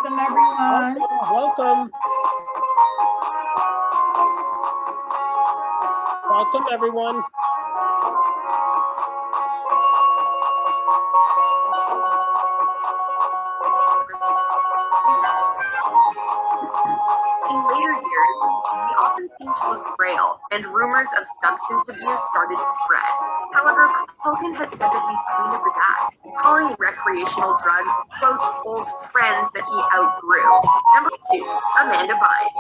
Welcome, everyone. Welcome. Welcome, everyone. In later years, he often seemed to look frail, and rumors of substance abuse started to spread. However, Hogan had said that he's clean of the past, calling recreational drugs, quote, old friends that he outgrew. Number 2, Amanda Bynes.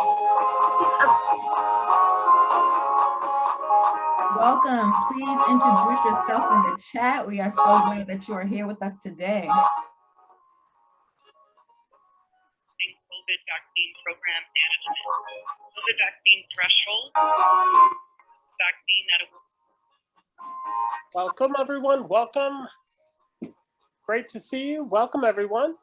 Welcome. Please introduce yourself in the chat. We are so glad that you are here with us today. COVID vaccine program management, COVID vaccine threshold, vaccine that. Welcome, everyone. Welcome. Great to see you. Welcome, everyone.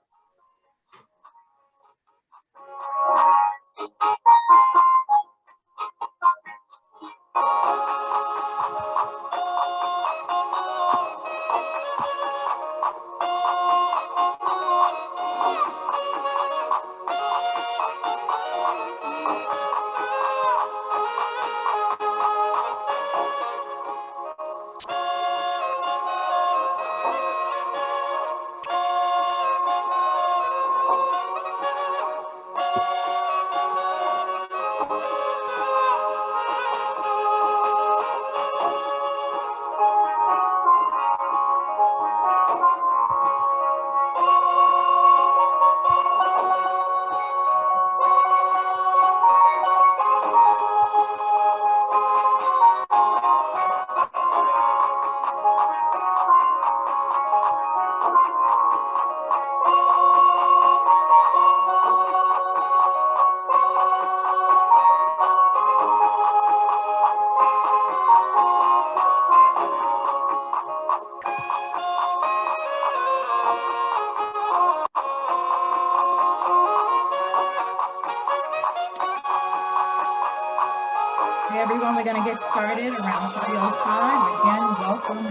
Hey, everyone, we're going to get started around 3:05. Again,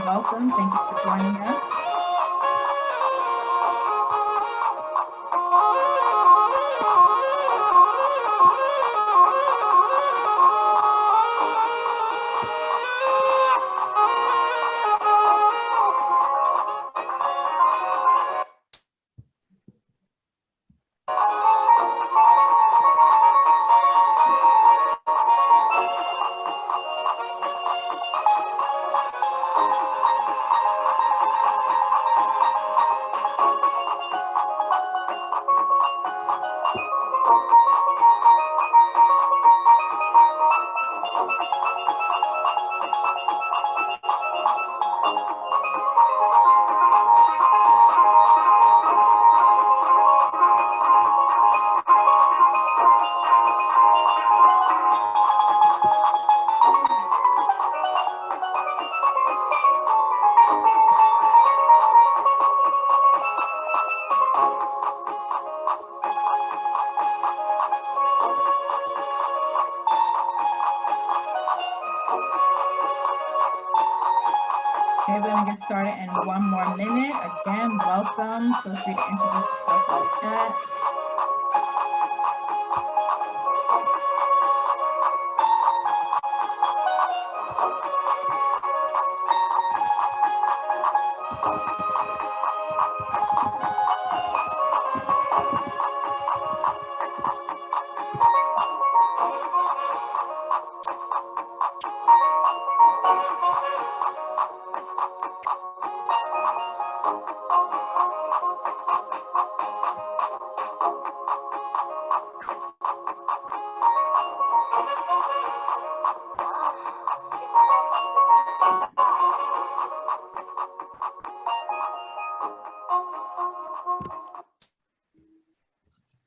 welcome. Thank you for joining us. Okay, we're going to get started in 1 more minute. Again, welcome. Feel free to introduce yourself in the chat.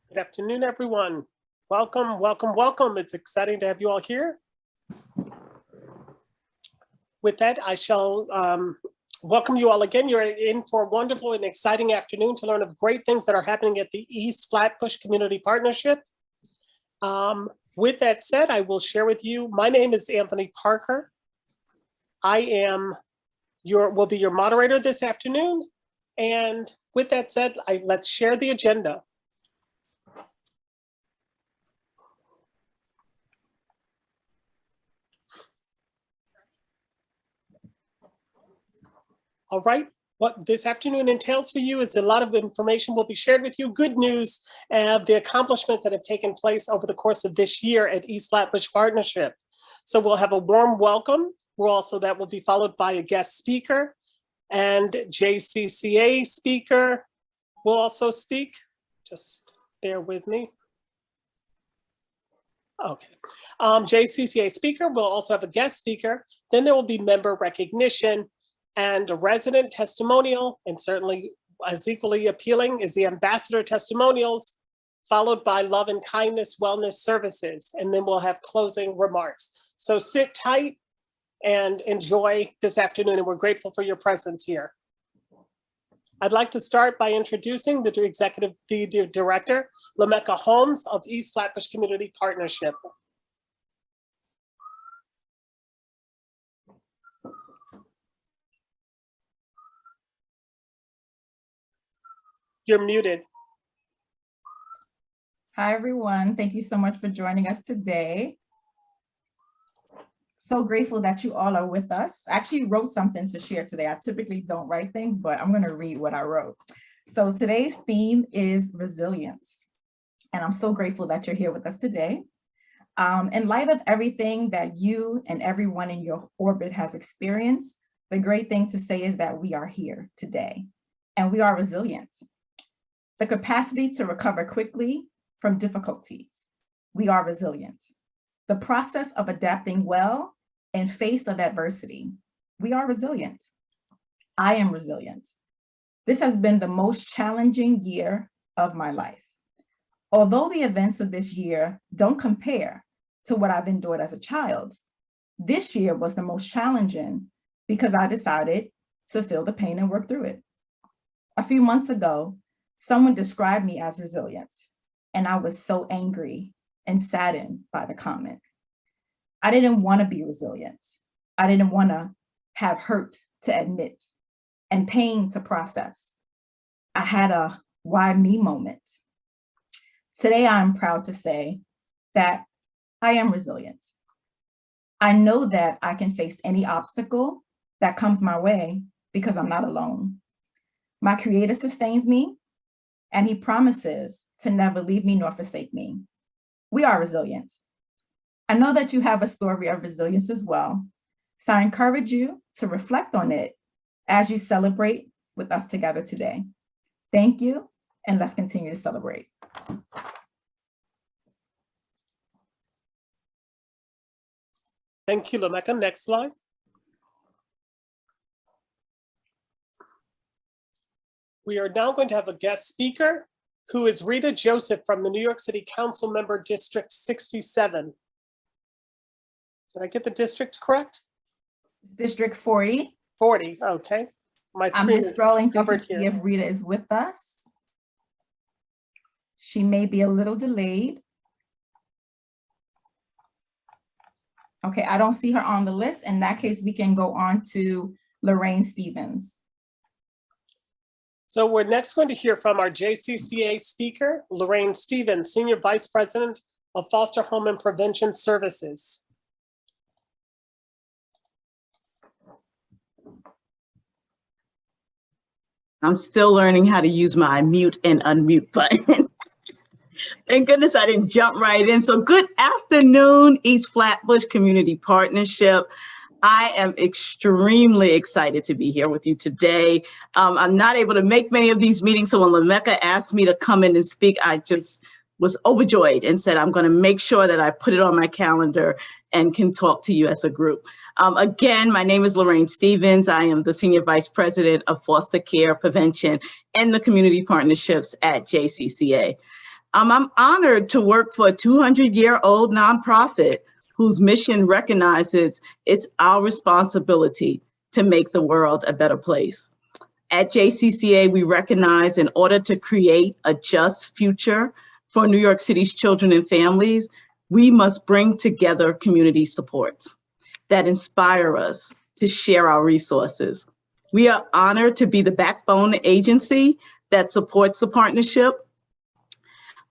Good afternoon, everyone. Welcome, welcome, welcome. It's exciting to have you all here. With that, I shall welcome you all again. You're in for a wonderful and exciting afternoon to learn of great things that are happening at the East Flatbush Community Partnership. With that said, I will share with you, my name is Anthony Parker. I will be your moderator this afternoon. And with that said, let's share the agenda. All right. What this afternoon entails for you is a lot of information will be shared with you. Good news of the accomplishments that have taken place over the course of this year at East Flatbush Partnership. So we'll have a warm welcome. That will be followed by a guest speaker, and JCCA speaker will also speak. Just bear with me. Okay. JCCA speaker will also have a guest speaker. Then there will be member recognition and a resident testimonial, and certainly as equally appealing is the ambassador testimonials, followed by love and kindness wellness services, and then we'll have closing remarks. So sit tight and enjoy this afternoon, and we're grateful for your presence here. I'd like to start by introducing the director, Lamecca Holmes of East Flatbush Community Partnership. You're muted. Hi, everyone. Thank you so much for joining us today. So grateful that you all are with us. I actually wrote something to share today. I typically don't write things, but I'm going to read what I wrote. So today's theme is resilience. And I'm so grateful that you're here with us today. In light of everything that you and everyone in your orbit has experienced, the great thing to say is that we are here today and we are resilient. The capacity to recover quickly from difficulties. We are resilient. The process of adapting well in face of adversity. We are resilient. I am resilient. This has been the most challenging year of my life. Although the events of this year don't compare to what I've endured as a child, this year was the most challenging because I decided to feel the pain and work through it. A few months ago, someone described me as resilient, and I was so angry and saddened by the comment. I didn't want to be resilient. I didn't want to have hurt to admit and pain to process. I had a why me moment. Today, I'm proud to say that I am resilient. I know that I can face any obstacle that comes my way because I'm not alone. My Creator sustains me, and He promises to never leave me nor forsake me. We are resilient. I know that you have a story of resilience as well, so I encourage you to reflect on it as you celebrate with us together today. Thank you, and let's continue to celebrate. Thank you, Lamecca. Next slide. We are now going to have a guest speaker who is Rita Joseph from the New York City Council Member District 67. Did I get the district correct? District 40. 40, okay. My I'm screen just is scrolling through to covered see here. if Rita is with us. She may be a little delayed. Okay, I don't see her on the list. In that case, we can go on to Lorraine Stevens. So we're next going to hear from our JCCA speaker, Lorraine Stevens, Senior Vice President of Foster Home and Prevention Services. I'm still learning how to use my mute and unmute button. Thank goodness I didn't jump right in. So good afternoon, East Flatbush Community Partnership. I am extremely excited to be here with you today. I'm not able to make many of these meetings, so when Lamecca asked me to come in and speak, I just was overjoyed and said, I'm going to make sure that I put it on my calendar and can talk to you as a group. Again, my name is Lorraine Stevens. I am the Senior Vice President of Foster Care Prevention and the Community Partnerships at JCCA. I'm honored to work for a 200-year-old nonprofit whose mission recognizes it's our responsibility to make the world a better place. At JCCA, we recognize in order to create a just future for New York City's children and families, we must bring together community supports that inspire us to share our resources. We are honored to be the backbone agency that supports the partnership,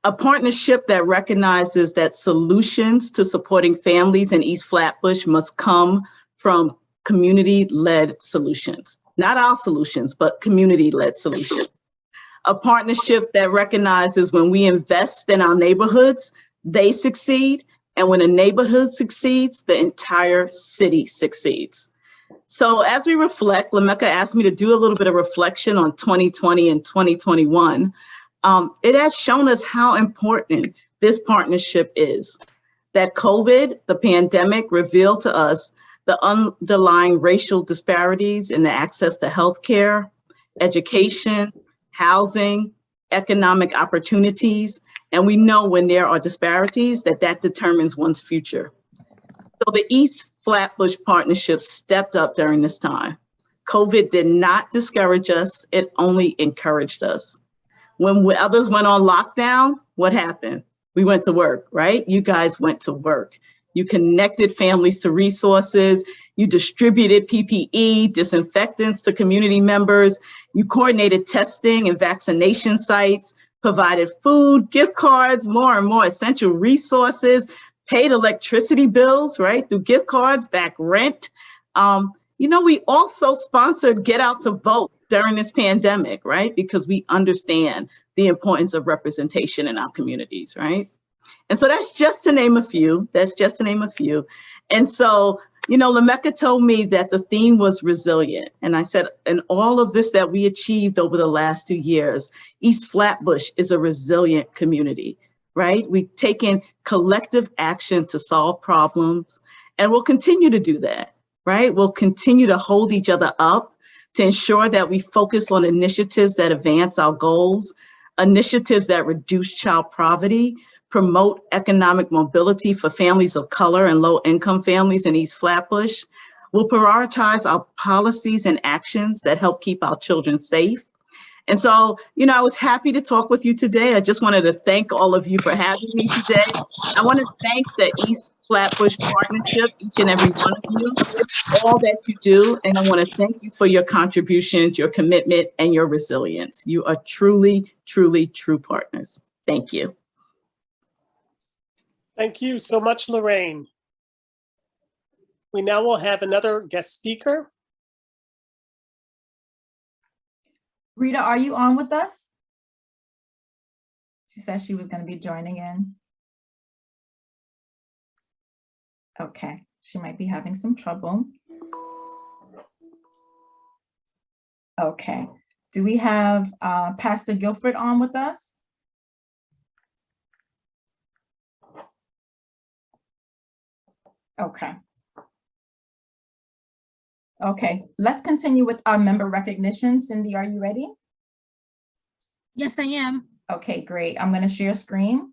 a partnership that recognizes that solutions to supporting families in East Flatbush must come from community-led solutions. not our solutions, but community-led solutions. A partnership that recognizes when we invest in our neighborhoods, they succeed. And when a neighborhood succeeds, the entire city succeeds. So as we reflect, Lameka asked me to do a little bit of reflection on 2020 and 2021. It has shown us how important this partnership is. That COVID, the pandemic, revealed to us the underlying racial disparities in the access to healthcare, education, housing, economic opportunities. And we know when there are disparities that determines one's future. So the East Flatbush Partnership stepped up during this time. COVID did not discourage us, it only encouraged us. When others went on lockdown, what happened? We went to work, right? You guys went to work. You connected families to resources. You distributed PPE, disinfectants to community members. You coordinated testing and vaccination sites, provided food, gift cards, more and more essential resources, paid electricity bills, right, through gift cards, back rent. We also sponsored Get Out to Vote during this pandemic, right? Because we understand the importance of representation in our communities, right? And so that's just to name a few. And so, Lameka told me that the theme was resilient. And I said, in all of this that we achieved over the last 2 years, East Flatbush is a resilient community, right? We've taken collective action to solve problems, and we'll continue to do that, right? We'll continue to hold each other up to ensure that we focus on initiatives that advance our goals, initiatives that reduce child poverty, promote economic mobility for families of color and low-income families in East Flatbush. We'll prioritize our policies and actions that help keep our children safe. And so, I was happy to talk with you today. I just wanted to thank all of you for having me today. I want to thank the East Flatbush Partnership, each and every one of you, all that you do. And I want to thank you for your contributions, your commitment, and your resilience. You are truly, truly true partners. Thank you. Thank you so much, Lorraine. We now will have another guest speaker. Rita, are you on with us? She said she was going to be joining in. Okay, she might be having some trouble. Okay, do we have Pastor Guilford on with us? Okay. Okay, let's continue with our member recognition. Cindy, are you ready? Yes, I am. Okay, great. I'm going to share screen.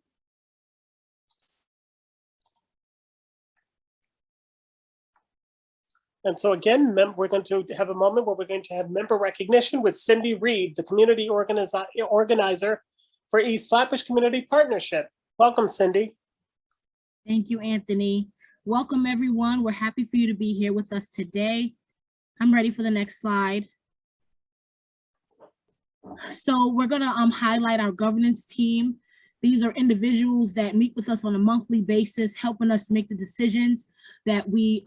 And so again, we're going to have a moment where we're going to have member recognition with Cindy Reed, the community organizer for East Flatbush Community Partnership. Welcome, Cindy. Thank you, Anthony. Welcome, everyone. We're happy for you to be here with us today. I'm ready for the next slide. So we're going to highlight our governance team. These are individuals that meet with us on a monthly basis, helping us make the decisions that we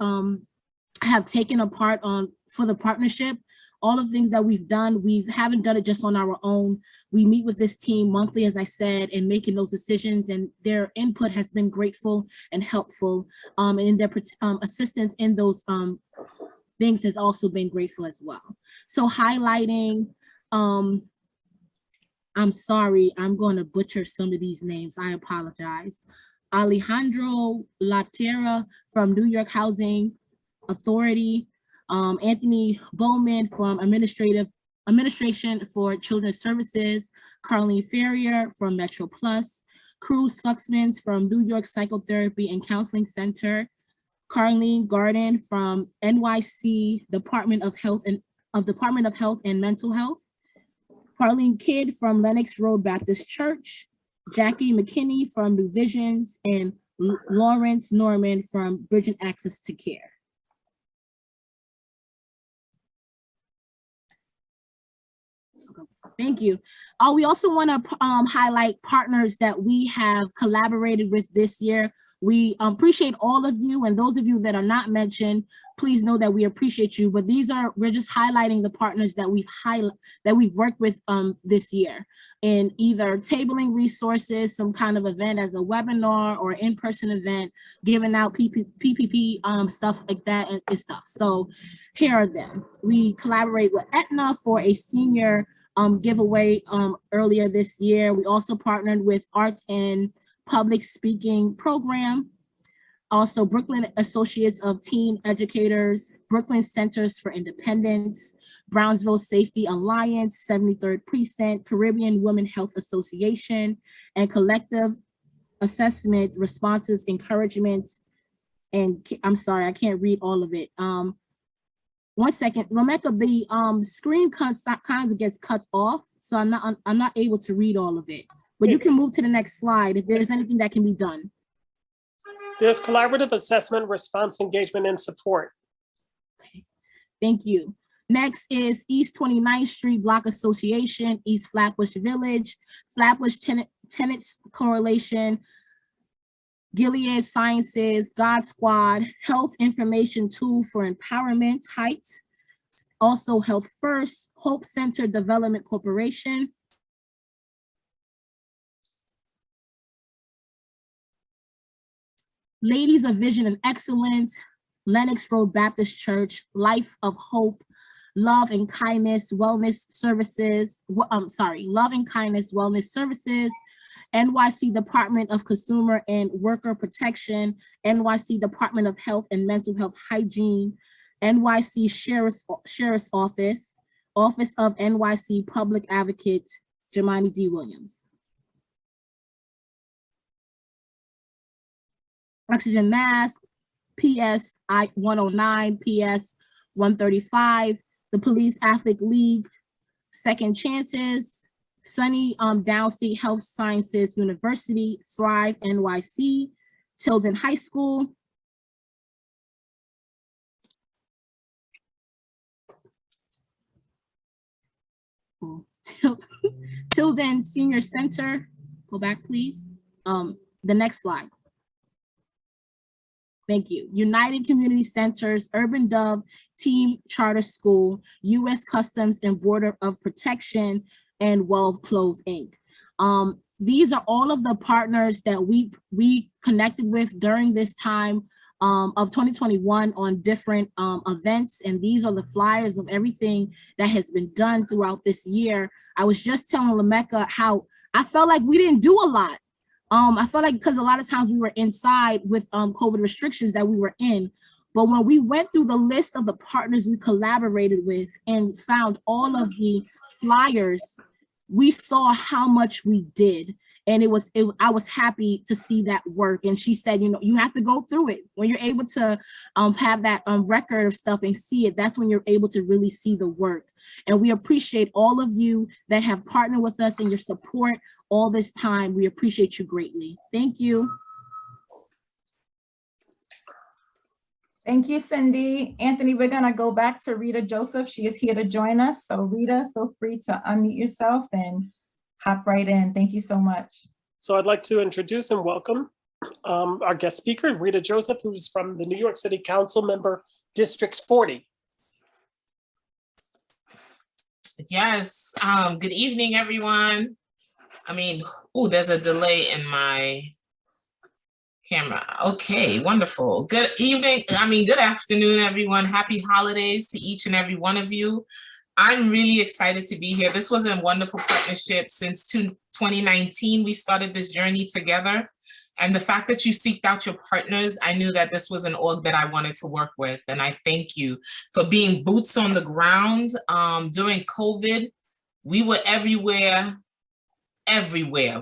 have taken apart for the partnership. All of the things that we've done, we haven't done it just on our own. We meet with this team monthly, as I said, and making those decisions, and their input has been grateful and helpful, and their assistance in those things has also been grateful as well. So highlighting, I'm sorry, I'm going to butcher some of these names. I apologize. Alejandro Latera from New York Housing Authority, Anthony Bowman from Administration for Children's Services, Carlene Ferrier from Metro Plus, Cruz Fluxmans from New York Psychotherapy and Counseling Center, Carlene Garden from NYC Department of Health and Mental Health, Carlene Kidd from Lenox Road Baptist Church, Jackie McKinney from New Visions, and Lawrence Norman from Bridging Access to Care. Thank you. We also want to highlight partners that we have collaborated with this year. We appreciate all of you, and those of you that are not mentioned, please know that we appreciate you. But we're just highlighting the partners that we've worked with this year in either tabling resources, some kind of event as a webinar or in-person event, giving out PPP stuff like that and stuff. So here are them. We collaborate with Aetna for a senior giveaway earlier this year. We also partnered with Art and Public Speaking Program. Also Brooklyn Associates of Teen Educators, Brooklyn Centers for Independence, Brownsville Safety Alliance, 73rd Precinct, Caribbean Women Health Association, and Collective Assessment Responses Encouragement. And I'm sorry, I can't read all of it. 1 second, Lameka, the screen kind of gets cut off, so I'm not able to read all of it. But you can move to the next slide if there's anything that can be done. There's collaborative assessment, response, engagement, and support. Okay. Thank you. Next is East 29th Street Block Association, East Flatbush Village, Flatbush Tenants Correlation, Gilead Sciences, God Squad, Health Information Tool for Empowerment, Heights, also Health First, Hope Center Development Corporation, Ladies of Vision and Excellence, Lenox Road Baptist Church, Life of Hope, Love and Kindness Wellness Services, Love and Kindness Wellness Services, NYC Department of Consumer and Worker Protection, NYC Department of Health and Mental Health Hygiene, NYC Sheriff's Office, Office of NYC Public Advocate, Jemani D. Williams. Oxygen Mask, PS 109, PS 135, the Police Athlete League, Second Chances, Sunny Downstate Health Sciences University, Thrive NYC, Tilden High School, Tilden Senior Center. Go back, please. The next slide. Thank you. United Community Centers, Urban Dove Team Charter School, U.S. Customs and Border of Protection, and Well Clove Inc. These are all of the partners that we connected with during this time of 2021 on different events, and these are the flyers of everything that has been done throughout this year. I was just telling Lameka how I felt like we didn't do a lot. I felt like because a lot of times we were inside with COVID restrictions that we were in, but when we went through the list of the partners we collaborated with and found all of the flyers, we saw how much we did. And I was happy to see that work. And she said, you know, you have to go through it. When you're able to have that record of stuff and see it, that's when you're able to really see the work. And we appreciate all of you that have partnered with us and your support all this time. We appreciate you greatly. Thank you. Thank you, Cindy. Anthony, we're gonna go back to Rita Joseph. She is here to join us. So Rita, feel free to unmute yourself and hop right in. Thank you so much. So I'd like to introduce and welcome our guest speaker, Rita Joseph, who's from the New York City Council member, District 40. Yes, good evening, everyone. I mean, oh, there's a delay in my camera. Okay, wonderful. Good evening, good afternoon, everyone. Happy holidays to each and every one of you. I'm really excited to be here. This was a wonderful partnership. Since 2019, we started this journey together. And the fact that you seeked out your partners, I knew that this was an org that I wanted to work with. And I thank you for being boots on the ground. During COVID, we were everywhere.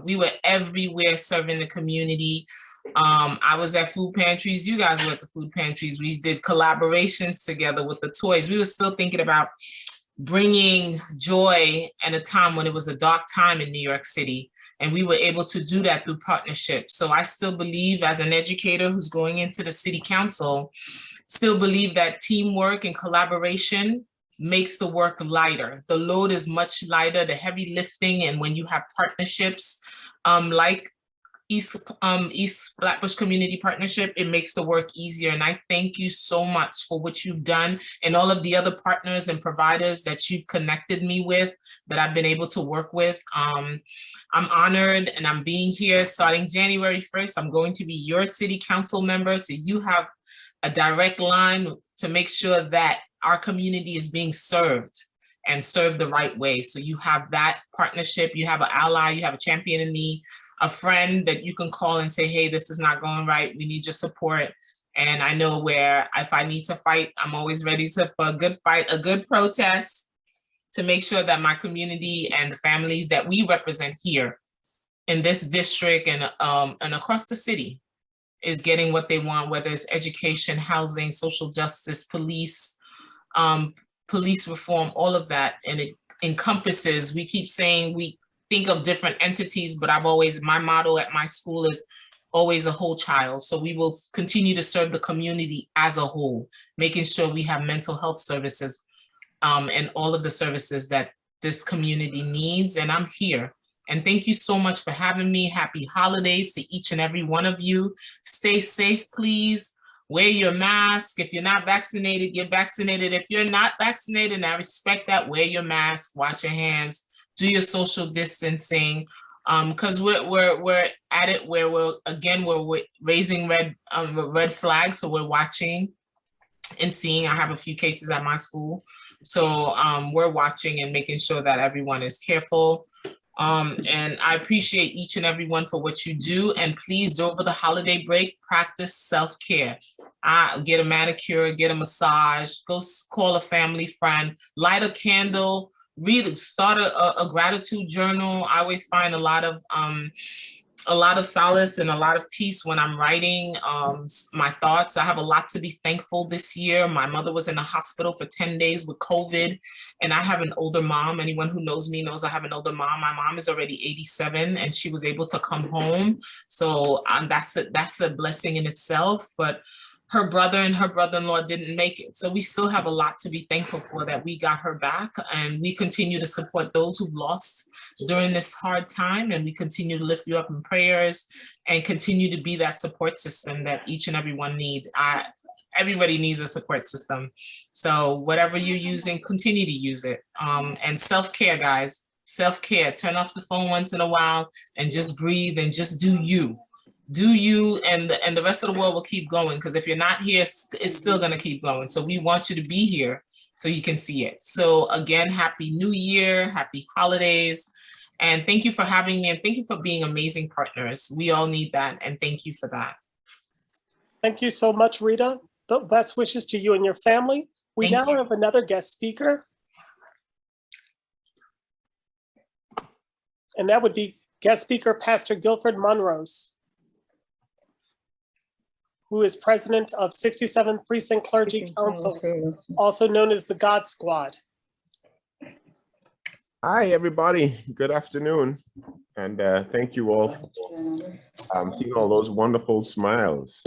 We were everywhere serving the community. I was at food pantries. You guys were at the food pantries. We did collaborations together with the toys. We were still thinking about bringing joy at a time when it was a dark time in New York City. And we were able to do that through partnership. So I still believe, as an educator who's going into the city council, still believe that teamwork and collaboration makes the work lighter. The load is much lighter, the heavy lifting, and when you have partnerships like East Flatbush Community Partnership, it makes the work easier. And I thank you so much for what you've done and all of the other partners and providers that you've connected me with, that I've been able to work with. I'm honored, and I'm being here starting January 1st. I'm going to be your city council member. So you have a direct line to make sure that our community is being served and served the right way. So you have that partnership, you have an ally, you have a champion in me, a friend that you can call and say, hey, this is not going right, we need your support. And I know where, if I need to fight, I'm always ready for a good fight, a good protest, to make sure that my community and the families that we represent here in this district and across the city is getting what they want, whether it's education, housing, social justice, police reform, all of that. And it encompasses, we keep saying we think of different entities, but my motto at my school is always a whole child. So we will continue to serve the community as a whole, making sure we have mental health services and all of the services that this community needs. And I'm here. And thank you so much for having me. Happy holidays to each and every one of you. Stay safe, please. Wear your mask. If you're not vaccinated, get vaccinated. If you're not vaccinated, and I respect that, wear your mask, wash your hands, do your social distancing, because we're at it where we're raising red flags. So we're watching and seeing. I have a few cases at my school, so we're watching and making sure that everyone is careful. And I appreciate each and every one for what you do. And please, over the holiday break, practice self-care. Get a manicure, get a massage, go call a family friend, light a candle, start a gratitude journal. I always find a lot of solace and a lot of peace when I'm writing my thoughts. I have a lot to be thankful this year. My mother was in the hospital for 10 days with COVID, and I have an older mom. Anyone who knows me knows I have an older mom. My mom is already 87, and she was able to come home. So that's a blessing in itself. But her brother and her brother-in-law didn't make it. So we still have a lot to be thankful for, that we got her back, and we continue to support those who've lost during this hard time. And we continue to lift you up in prayers and continue to be that support system that each and every one need. Everybody needs a support system. So whatever you're using, continue to use it. And self-care, guys, self-care. Turn off the phone once in a while and just breathe and just do you. Do you, and the rest of the world will keep going, because if you're not here, it's still going to keep going. So we want you to be here so you can see it. So again, Happy New Year, happy holidays, and thank you for having me, and thank you for being amazing partners. We all need that, and thank you for that. Thank you so much, Rita. The best wishes to you and your family. We Thank now you. have another guest speaker, and that would be guest speaker Pastor Guilford Monrose, who is president of 67th Precinct Clergy Council, also known as the God Squad. Hi, everybody. Good afternoon. And thank you all for seeing all those wonderful smiles.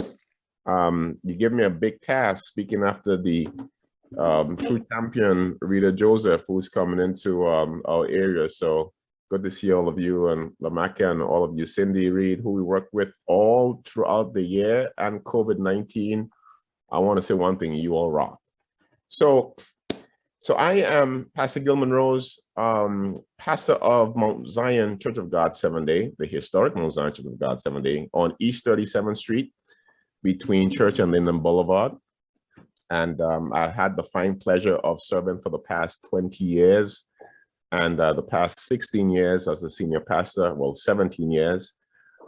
You give me a big task speaking after the true champion, Rita Joseph, who's coming into our area. So good to see all of you, and Lamaka and all of you, Cindy Reed, who we work with all throughout the year and COVID-19. I want to say one thing: you all rock. So I am Pastor Gil Monrose, pastor of Mount Zion Church of God Seventh-day, the historic Mount Zion Church of God Seventh-day, on East 37th Street between Church and Linden Boulevard. And I had the fine pleasure of serving for the past 20 years. And the past 16 years as a senior pastor, well, 17 years.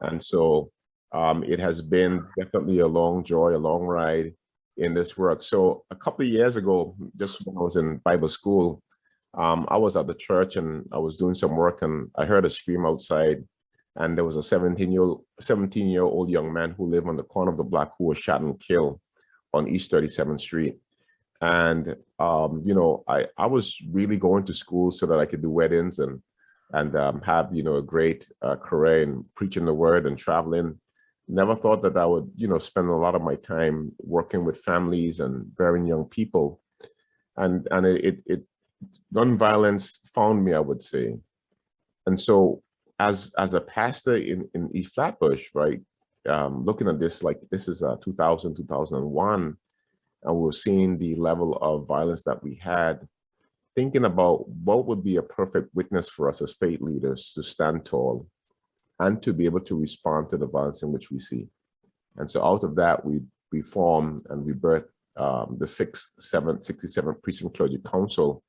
And so it has been definitely a long joy, a long ride in this work. So a couple of years ago, just when I was in Bible school, I was at the church and I was doing some work, and I heard a scream outside, and there was a 17-year-old young man who lived on the corner of the block who was shot and killed on East 37th Street. And you know, I was really going to school so that I could do weddings and have, you know, a great career in preaching the word and traveling. Never thought that I would, you know, spend a lot of my time working with families and very young people. and it gun violence found me, I would say. And so as a pastor in East Flatbush, right, looking at this, like this is 2000, 2001, and we're seeing the level of violence that we had, thinking about what would be a perfect witness for us as faith leaders to stand tall and to be able to respond to the violence in which we see. And so out of that, we formed and we birthed the 67th Precinct Clergy Council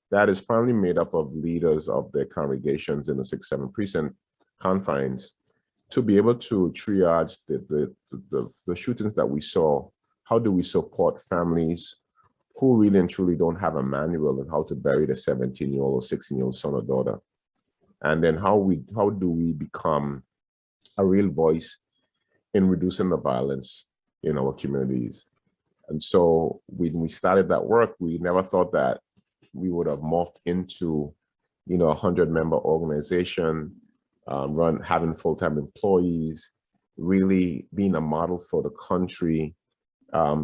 that is primarily made up of leaders of their congregations in the 67th Precinct confines to be able to triage the shootings that we saw. How do we support families who really and truly don't have a manual on how to bury the 17-year-old or 16-year-old son or daughter? And then how do we become a real voice in reducing the violence in our communities? And so when we started that work, we never thought that we would have morphed into, a 100-member organization, having full-time employees, really being a model for the country,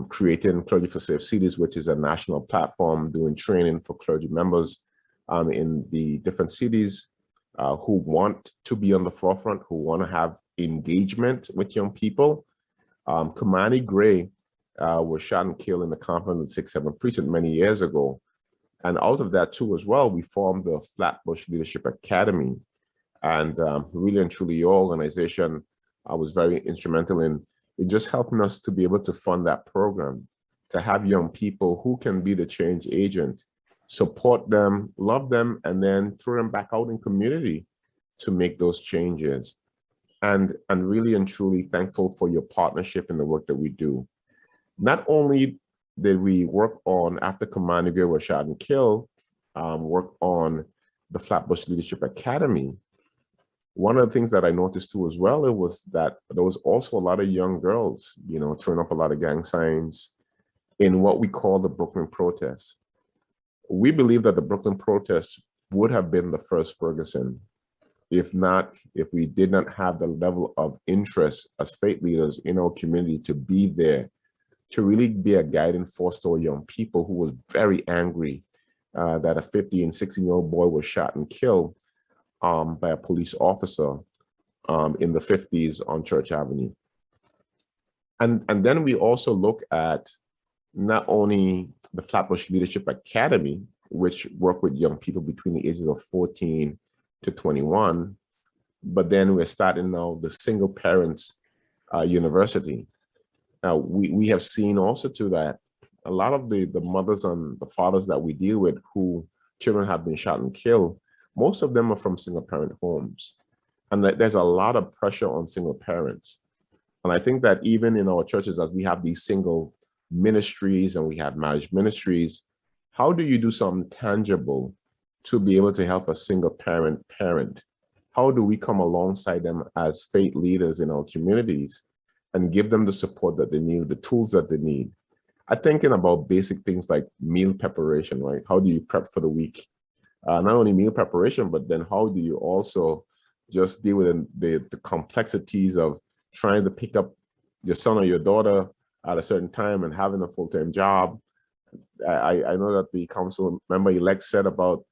creating Clergy for Safe Cities, which is a national platform doing training for clergy members in the different cities who want to be on the forefront, who want to have engagement with young people. Kamani Gray was shot and killed in the conflict of the 67th Precinct many years ago. And out of that too as well, we formed the Flatbush Leadership Academy. And really and truly your organization was very instrumental in just helping us to be able to fund that program, to have young people who can be the change agent, support them, love them, and then throw them back out in community to make those changes. And really and truly thankful for your partnership in the work that we do. Not only did we work on, after Kamani Gray was shot and killed, work on the Flatbush Leadership Academy. One of the things that I noticed too as well, it was that there was also a lot of young girls, throwing up a lot of gang signs in what we call the Brooklyn protest. We believe that the Brooklyn protest would have been the first Ferguson, if we did not have the level of interest as faith leaders in our community to be there, to really be a guiding force to our young people who was very angry that a 15 and 16-year-old boy was shot and killed by a police officer in the 50s on Church Avenue. And then we also look at not only the Flatbush Leadership Academy, which work with young people between the ages of 14 to 21, but then we're starting now the Single Parents University. Now, we have seen also to that a lot of the mothers and the fathers that we deal with who children have been shot and killed, most of them are from single parent homes. And there's a lot of pressure on single parents. And I think that even in our churches, as we have these single ministries and we have marriage ministries, how do you do something tangible to be able to help a single parent? How do we come alongside them as faith leaders in our communities and give them the support that they need, the tools that they need? I'm thinking about basic things like meal preparation, right? How do you prep for the week? Not only meal preparation, but then how do you also just deal with the complexities of trying to pick up your son or your daughter at a certain time and having a full-time job? I know that the council member-elect said about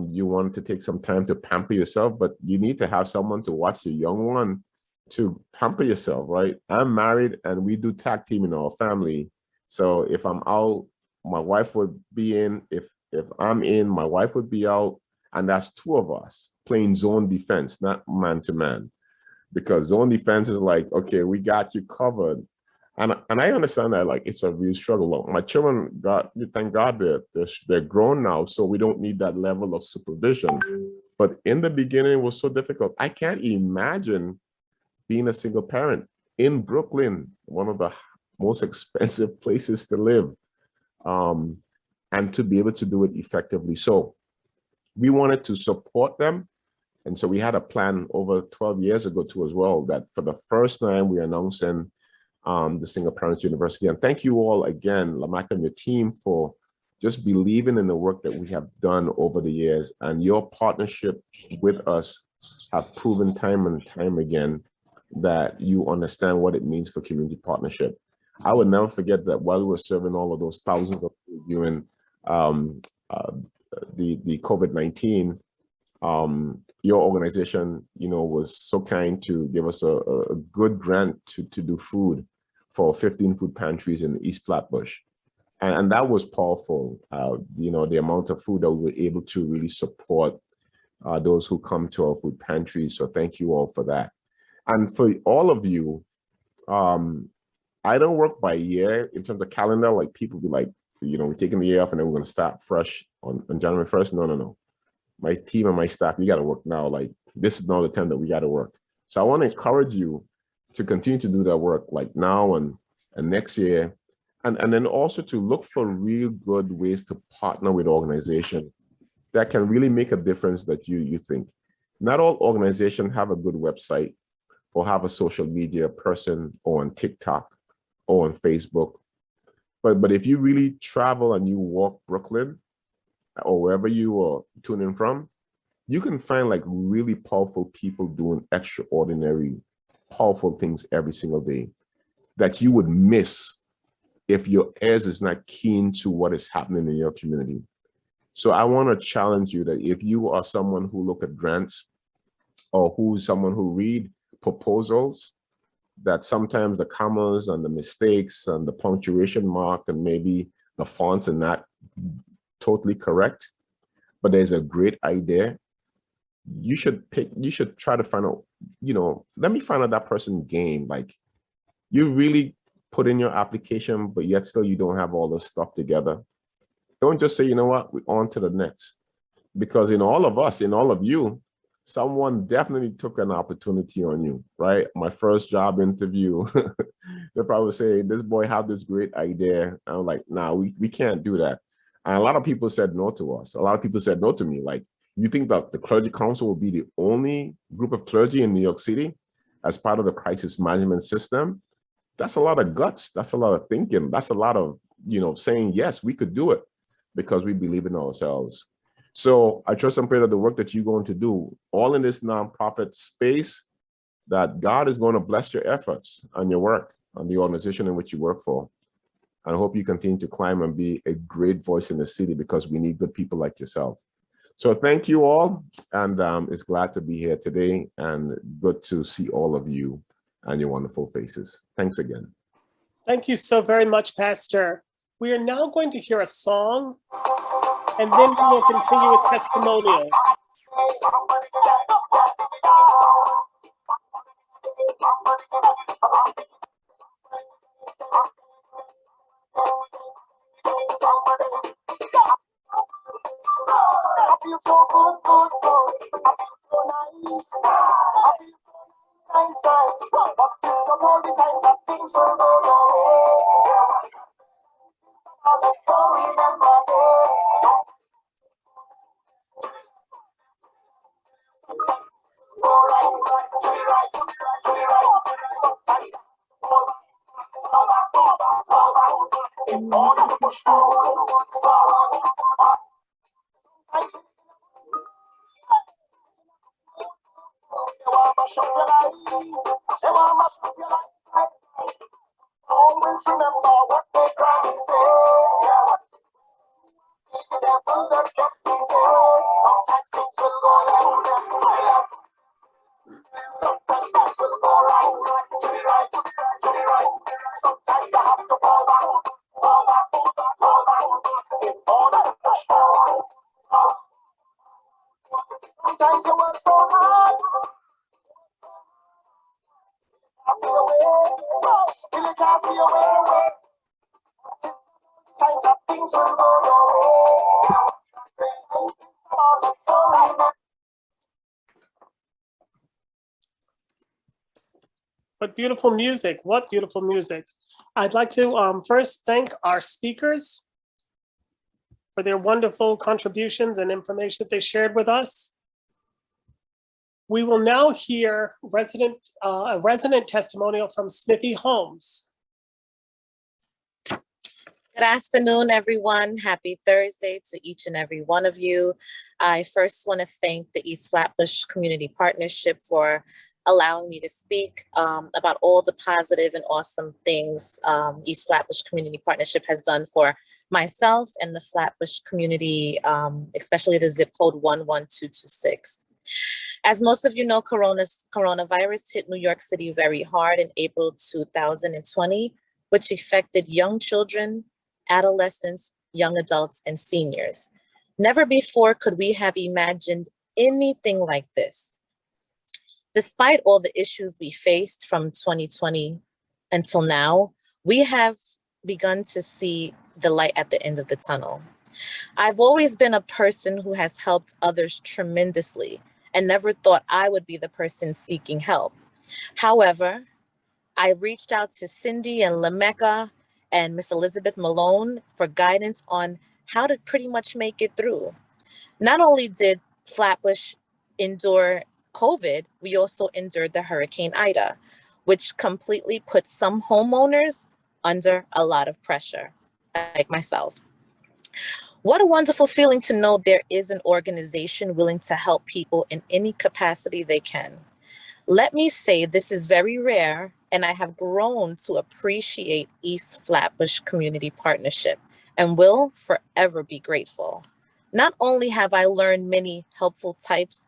you want to take some time to pamper yourself, but you need to have someone to watch your young one to pamper yourself, right? I'm married and we do tag team in our family. So if I'm out, my wife would be in. If I'm in, my wife would be out. And that's two of us playing zone defense, not man to man. Because zone defense is like, okay, we got you covered. And I understand that, like, it's a real struggle. Look, my children, thank God they're grown now, so we don't need that level of supervision. But in the beginning, it was so difficult. I can't imagine being a single parent in Brooklyn, one of the most expensive places to live, and to be able to do it effectively. So we wanted to support them. And so we had a plan over 12 years ago too as well, that for the first time we're announcing the Single Parents University. And thank you all again, Lamaka and your team, for just believing in the work that we have done over the years. And your partnership with us have proven time and time again that you understand what it means for community partnership. I would never forget that while we were serving all of those thousands of people during the COVID-19, your organization, was so kind to give us a good grant to do food for 15 food pantries in East Flatbush. And that was powerful, the amount of food that we were able to really support those who come to our food pantries. So thank you all for that. And for all of you, I don't work by year in terms of calendar. Like people be like, we're taking the year off and then we're going to start fresh on January 1st. No. My team and my staff, you got to work now. Like this is not the time that we got to work. So I want to encourage you to continue to do that work like now and next year. And then also to look for real good ways to partner with organizations that can really make a difference that you think. Not all organizations have a good website or have a social media person or on TikTok or on Facebook. But if you really travel and you walk Brooklyn or wherever you are tuning from, you can find like really powerful people doing extraordinary, powerful things every single day that you would miss if your ears is not keen to what is happening in your community. So I want to challenge you that if you are someone who look at grants or who's someone who read proposals, that sometimes the commas and the mistakes and the punctuation mark and maybe the fonts are not totally correct, but there's a great idea, you should try to find out, let me find out that person's game. Like you really put in your application, but yet still you don't have all the stuff together. Don't just say, you know what, we're on to the next. Because in all of us, in all of you, someone definitely took an opportunity on you, right? My first job interview, they'll probably say, this boy have this great idea. I'm like, nah, we can't do that. And a lot of people said no to us. A lot of people said no to me. Like, you think that the Clergy Council will be the only group of clergy in New York City as part of the crisis management system? That's a lot of guts. That's a lot of thinking. That's a lot of, saying, yes, we could do it because we believe in ourselves. So I trust and pray that the work that you're going to do, all in this nonprofit space, that God is going to bless your efforts and your work and the organization in which you work for. And I hope you continue to climb and be a great voice in the city because we need good people like yourself. So thank you all. And it's glad to be here today and good to see all of you and your wonderful faces. Thanks again. Thank you so very much, Pastor. We are now going to hear a song, and then we will continue with testimonials. What beautiful music. What beautiful music. I'd like to first thank our speakers for their wonderful contributions and information that they shared with us. We will now hear a resident testimonial from Smithy Holmes. Good afternoon, everyone. Happy Thursday to each and every one of you. I first want to thank the East Flatbush Community Partnership for allowing me to speak about all the positive and awesome things East Flatbush Community Partnership has done for myself and the Flatbush community, especially the zip code 11226. As most of you know, coronavirus hit New York City very hard in April 2020, which affected young children, adolescents, young adults, and seniors. Never before could we have imagined anything like this. Despite all the issues we faced from 2020 until now, we have begun to see the light at the end of the tunnel. I've always been a person who has helped others tremendously and never thought I would be the person seeking help. However, I reached out to Cindy and Lamecca and Miss Elizabeth Malone for guidance on how to pretty much make it through. Not only did Flatbush endure COVID, we also endured the Hurricane Ida, which completely put some homeowners under a lot of pressure, like myself. What a wonderful feeling to know there is an organization willing to help people in any capacity they can. Let me say this is very rare, and I have grown to appreciate East Flatbush Community Partnership and will forever be grateful. Not only have I learned many helpful types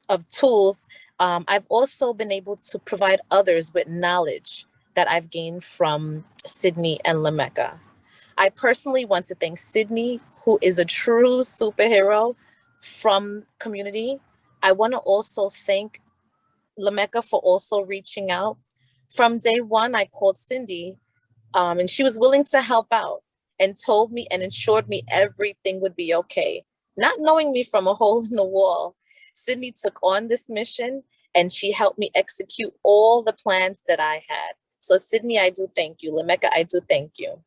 of tools, I've also been able to provide others with knowledge that I've gained from Sydney and Lamecca. I personally want to thank Sydney, who is a true superhero from community. I want to also thank Lamecca for also reaching out. From day one, I called Cindy and she was willing to help out and told me and assured me everything would be okay. Not knowing me from a hole in the wall, Sydney took on this mission and she helped me execute all the plans that I had. So Sydney, I do thank you. Lamecca, I do thank you.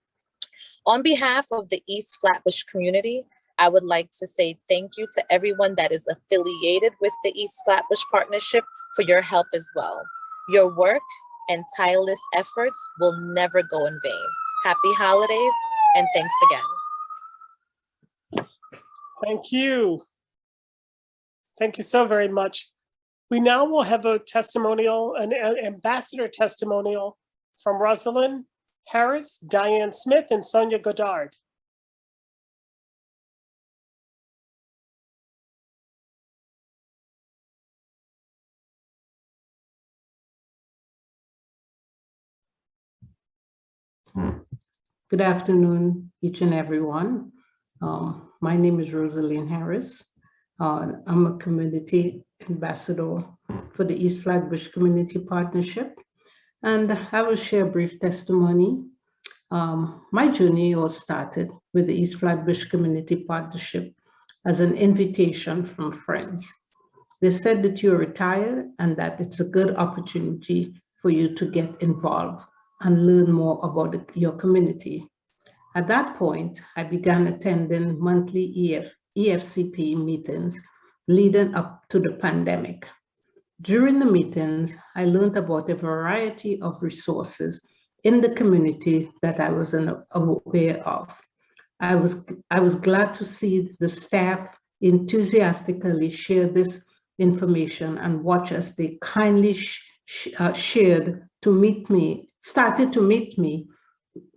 On behalf of the East Flatbush community, I would like to say thank you to everyone that is affiliated with the East Flatbush Partnership for your help as well. Your work and tireless efforts will never go in vain. Happy holidays and thanks again. Thank you. Thank you so very much. We now will have a testimonial, an ambassador testimonial from Rosalind Harris, Diane Smith, and Sonia Goddard. Good afternoon, each and everyone. My name is Rosalind Harris. I'm a community ambassador for the East Flatbush Community Partnership, and I will share a brief testimony. My journey all started with the East Flatbush Community Partnership as an invitation from friends. They said that you're retired and that it's a good opportunity for you to get involved and learn more about your community. At that point, I began attending monthly EFCP meetings leading up to the pandemic. During the meetings, I learned about a variety of resources in the community that I was unaware of. I was glad to see the staff enthusiastically share this information and watch as they kindly started to meet me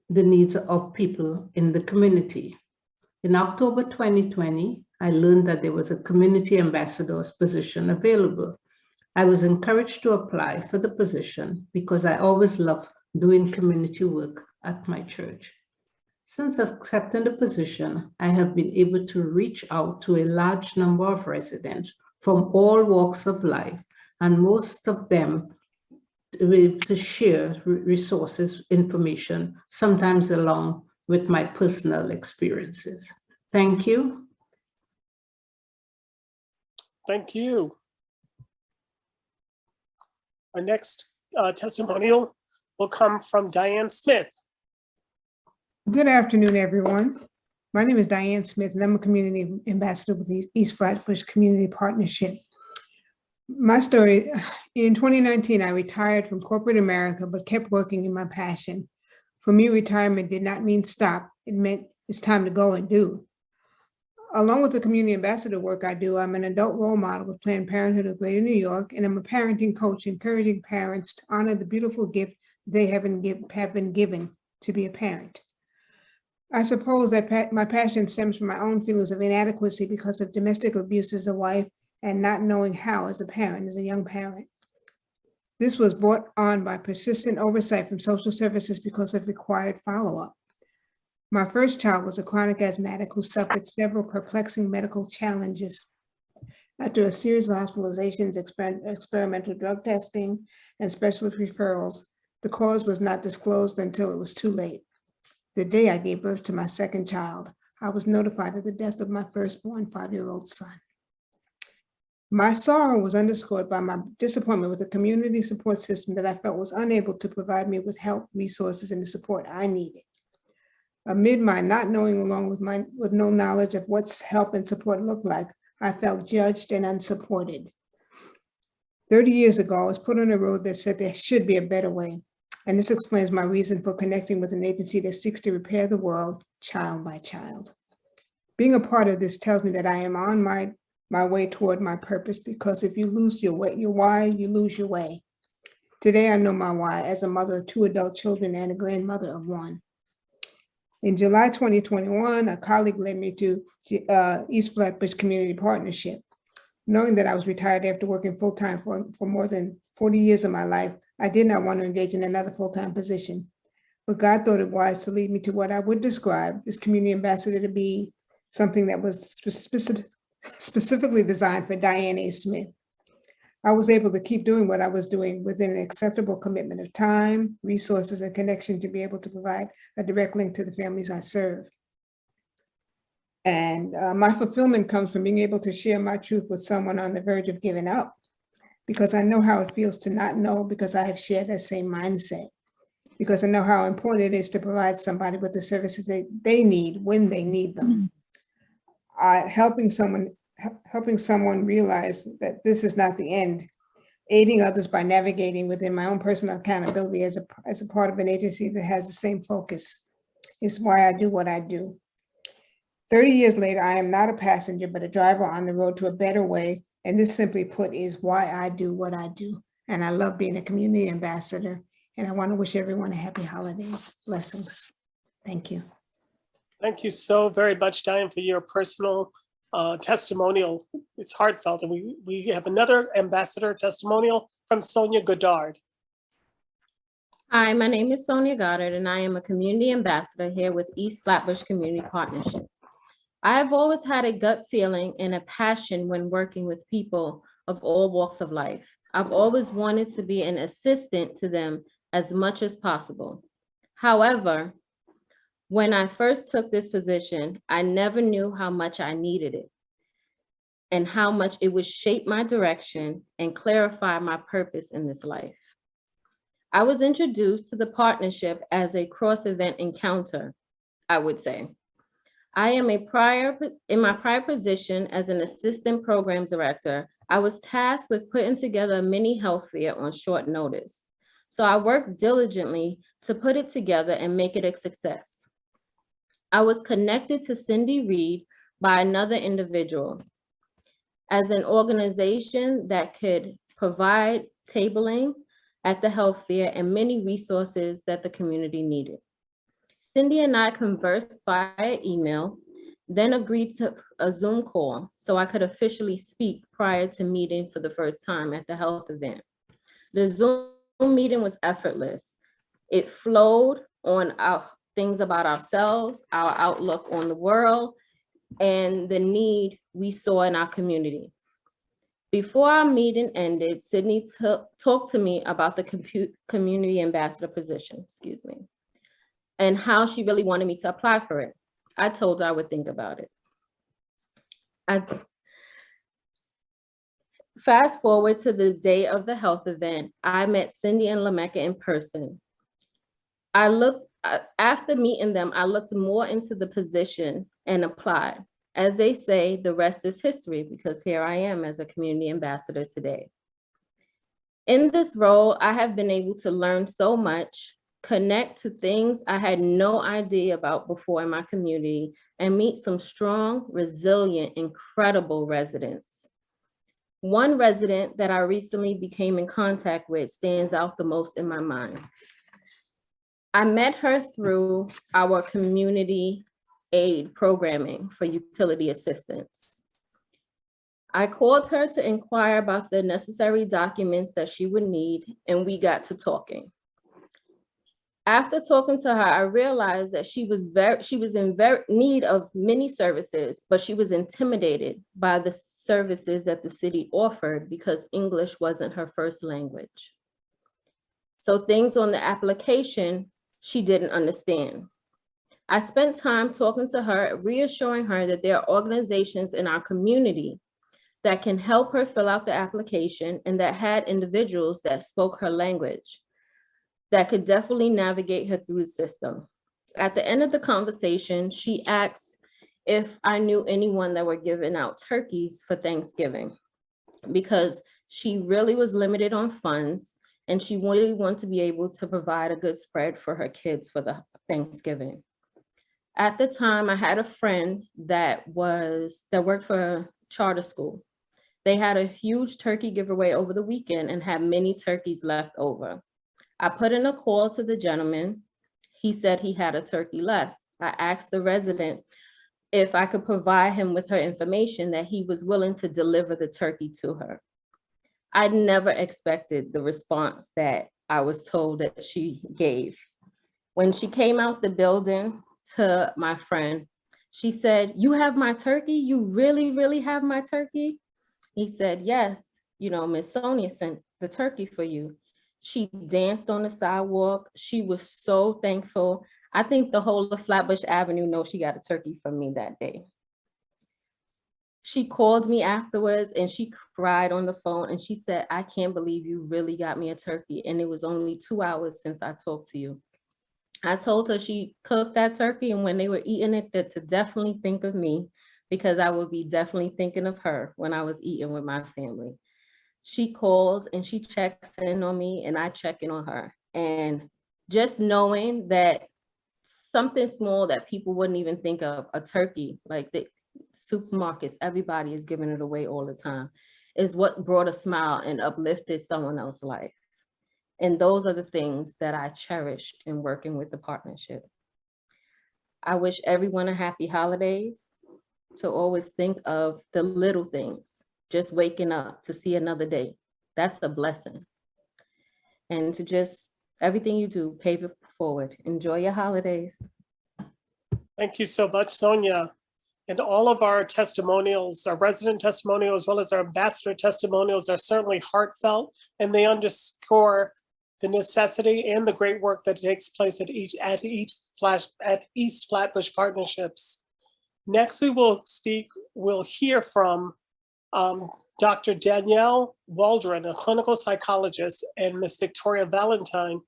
the needs of people in the community. In October 2020, I learned that there was a community ambassador's position available. I was encouraged to apply for the position because I always loved doing community work at my church. Since accepting the position, I have been able to reach out to a large number of residents from all walks of life, and most of them to share resources, information, sometimes along with my personal experiences. Thank you. Thank you. Our next testimonial will come from Diane Smith. Good afternoon, everyone. My name is Diane Smith, and I'm a community ambassador with the East Flatbush Community Partnership. My story, in 2019, I retired from corporate America, but kept working in my passion. For me, retirement did not mean stop. It meant it's time to go and do. Along with the community ambassador work I do, I'm an adult role model with Planned Parenthood of Greater New York, and I'm a parenting coach encouraging parents to honor the beautiful gift they have been given to be a parent. I suppose that my passion stems from my own feelings of inadequacy because of domestic abuse as a wife and not knowing how as a parent, as a young parent. This was brought on by persistent oversight from social services because of required follow-up. My first child was a chronic asthmatic who suffered several perplexing medical challenges. After a series of hospitalizations, experimental drug testing, and specialist referrals, the cause was not disclosed until it was too late. The day I gave birth to my second child, I was notified of the death of my firstborn 5-year-old son. My sorrow was underscored by my disappointment with the community support system that I felt was unable to provide me with help, resources, and the support I needed. Amid my not knowing, along with no knowledge of what help and support looked like, I felt judged and unsupported. 30 years ago, I was put on a road that said there should be a better way. And this explains my reason for connecting with an agency that seeks to repair the world child by child. Being a part of this tells me that I am on my way toward my purpose, because if you lose your why, you lose your way. Today, I know my why as a mother of 2 adult children and a grandmother of 1. In July 2021, a colleague led me to East Flatbush Community Partnership. Knowing that I was retired after working full-time for more than 40 years of my life, I did not want to engage in another full-time position. But God thought it wise to lead me to what I would describe as community ambassador to be something that was specifically designed for Diane A. Smith. I was able to keep doing what I was doing within an acceptable commitment of time, resources, and connection to be able to provide a direct link to the families I serve. And my fulfillment comes from being able to share my truth with someone on the verge of giving up, because I know how it feels to not know, because I have shared that same mindset, because I know how important it is to provide somebody with the services they need when they need them. Helping someone realize that this is not the end, aiding others by navigating within my own personal accountability as a part of an agency that has the same focus is why I do what I do. 30 years later, I am not a passenger, but a driver on the road to a better way. And this, simply put, is why I do what I do. And I love being a community ambassador. And I want to wish everyone a happy holiday. Blessings. Thank you. Thank you so very much, Diane, for your personal testimonial. It's heartfelt. And we have another ambassador testimonial from Sonia Goddard. Hi, my name is Sonia Goddard, and I am a community ambassador here with East Flatbush Community Partnership. I have always had a gut feeling and a passion when working with people of all walks of life. I've always wanted to be an assistant to them as much as possible. However, when I first took this position, I never knew how much I needed it and how much it would shape my direction and clarify my purpose in this life. I was introduced to the partnership as a cross-event encounter, I would say. I am in my prior position as an assistant program director, I was tasked with putting together a mini health fair on short notice. So I worked diligently to put it together and make it a success. I was connected to Cindy Reed by another individual as an organization that could provide tabling at the health fair and many resources that the community needed. Cindy and I conversed via email, then agreed to a Zoom call so I could officially speak prior to meeting for the first time at the health event. The Zoom meeting was effortless. It flowed on our things about ourselves, our outlook on the world, and the need we saw in our community. Before our meeting ended, Sydney talked to me about the community ambassador position, and how she really wanted me to apply for it. I told her I would think about it. Fast forward to the day of the health event, I met Cindy and Lamecca in person. After meeting them, I looked more into the position and applied. As they say, the rest is history, because here I am as a community ambassador today. In this role, I have been able to learn so much, connect to things I had no idea about before in my community, and meet some strong, resilient, incredible residents. One resident that I recently became in contact with stands out the most in my mind. I met her through our community aid programming for utility assistance. I called her to inquire about the necessary documents that she would need, and we got to talking. After talking to her, I realized that she was in very need of many services, but she was intimidated by the services that the city offered because English wasn't her first language. So things on the application, she didn't understand. I spent time talking to her, reassuring her that there are organizations in our community that can help her fill out the application and that had individuals that spoke her language that could definitely navigate her through the system. At the end of the conversation, she asked if I knew anyone that were giving out turkeys for Thanksgiving, because she really was limited on funds and she really wanted to be able to provide a good spread for her kids for the Thanksgiving. At the time, I had a friend that worked for a charter school. They had a huge turkey giveaway over the weekend and had many turkeys left over. I put in a call to the gentleman. He said he had a turkey left. I asked the resident if I could provide him with her information that he was willing to deliver the turkey to her. I never expected the response that I was told that she gave. When she came out the building to my friend, she said, "You have my turkey? You really, really have my turkey?" He said, "Yes, Miss Sonia sent the turkey for you." She danced on the sidewalk. She was so thankful. I think the whole of Flatbush Avenue knows she got a turkey from me that day. She called me afterwards and she cried on the phone and she said, "I can't believe you really got me a turkey. And it was only 2 hours since I talked to you." I told her she cooked that turkey and when they were eating it, that to definitely think of me, because I would be definitely thinking of her when I was eating with my family. She calls and she checks in on me and I check in on her. And just knowing that something small that people wouldn't even think of, a turkey, like the supermarkets, everybody is giving it away all the time, is what brought a smile and uplifted someone else's life. And those are the things that I cherished in working with the partnership. I wish everyone a happy holidays, to always think of the little things, just waking up to see another day. That's a blessing. And to just, everything you do, pave it forward. Enjoy your holidays. Thank you so much, Sonia. And all of our testimonials, our resident testimonials, as well as our ambassador testimonials, are certainly heartfelt, and they underscore the necessity and the great work that takes place at East Flatbush Partnerships. Next, we'll hear from Dr. Danielle Waldron, a clinical psychologist, and Ms. Victoria Valentine,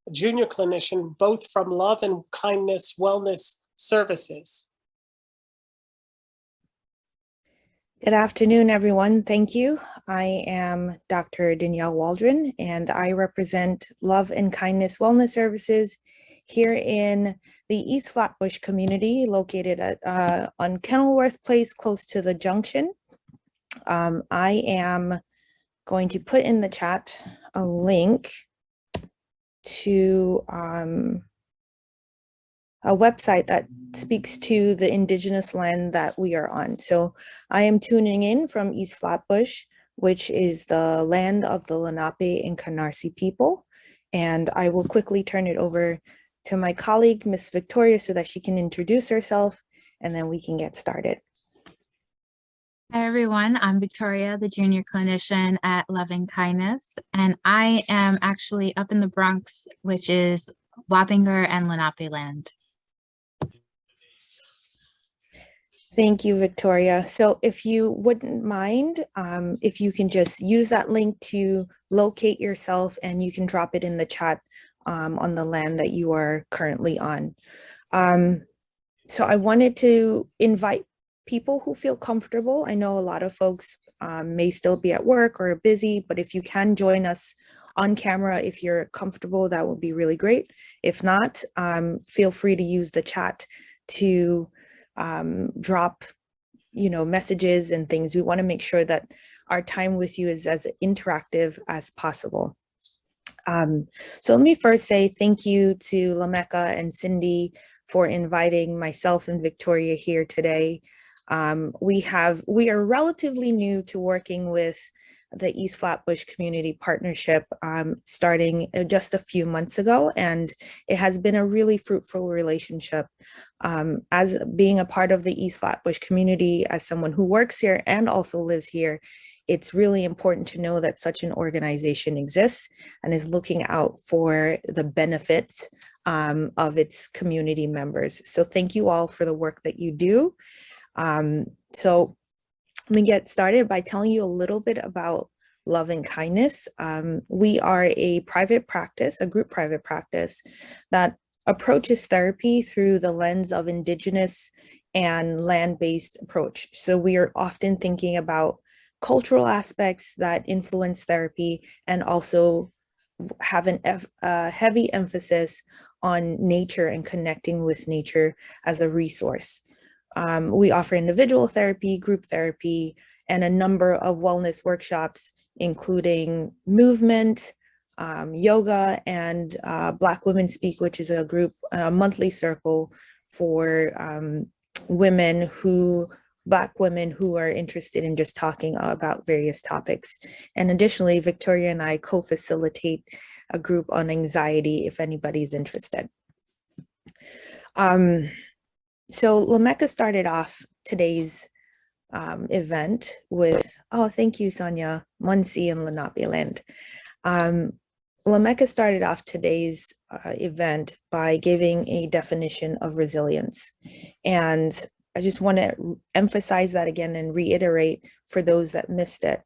a junior clinician, both from Love and Kindness Wellness Services. Good afternoon, everyone. Thank you. I am Dr. Danielle Waldron, and I represent Love and Kindness Wellness Services here in the East Flatbush community, located on Kenilworth Place, close to the junction. I am going to put in the chat a link to a website that speaks to the indigenous land that we are on. So I am tuning in from East Flatbush, which is the land of the Lenape and Canarsie people. And I will quickly turn it over to my colleague, Miss Victoria, so that she can introduce herself and then we can get started. Hi, everyone. I'm Victoria, the junior clinician at Love and Kindness, and I am actually up in the Bronx, which is Wappinger and Lenape land. Thank you, Victoria. So if you wouldn't mind, if you can just use that link to locate yourself, and you can drop it in the chat on the land that you are currently on. So I wanted to invite people who feel comfortable. I know a lot of folks may still be at work or busy, but if you can join us on camera, if you're comfortable, that would be really great. If not, feel free to use the chat to drop, messages and things. We want to make sure that our time with you is as interactive as possible. So let me first say thank you to Lameka and Cindy for inviting myself and Victoria here today. We are relatively new to working with the East Flatbush Community Partnership starting just a few months ago, and it has been a really fruitful relationship. As being a part of the East Flatbush community, as someone who works here and also lives here, it's really important to know that such an organization exists and is looking out for the benefits of its community members. So thank you all for the work that you do. So let me get started by telling you a little bit about Love and Kindness. We are a private practice, a group private practice that approaches therapy through the lens of Indigenous and land-based approach. So we are often thinking about cultural aspects that influence therapy and also have a heavy emphasis on nature and connecting with nature as a resource. We offer individual therapy, group therapy, and a number of wellness workshops, including movement, yoga, and Black Women Speak, which is a group, a monthly circle for Black women who are interested in just talking about various topics. And additionally, Victoria and I co-facilitate a group on anxiety if anybody's interested. So Lameka started off today's event with, oh, thank you, Sonia, Muncie and Lenape Land. Lameka started off today's event by giving a definition of resilience. And I just want to emphasize that again and reiterate for those that missed it.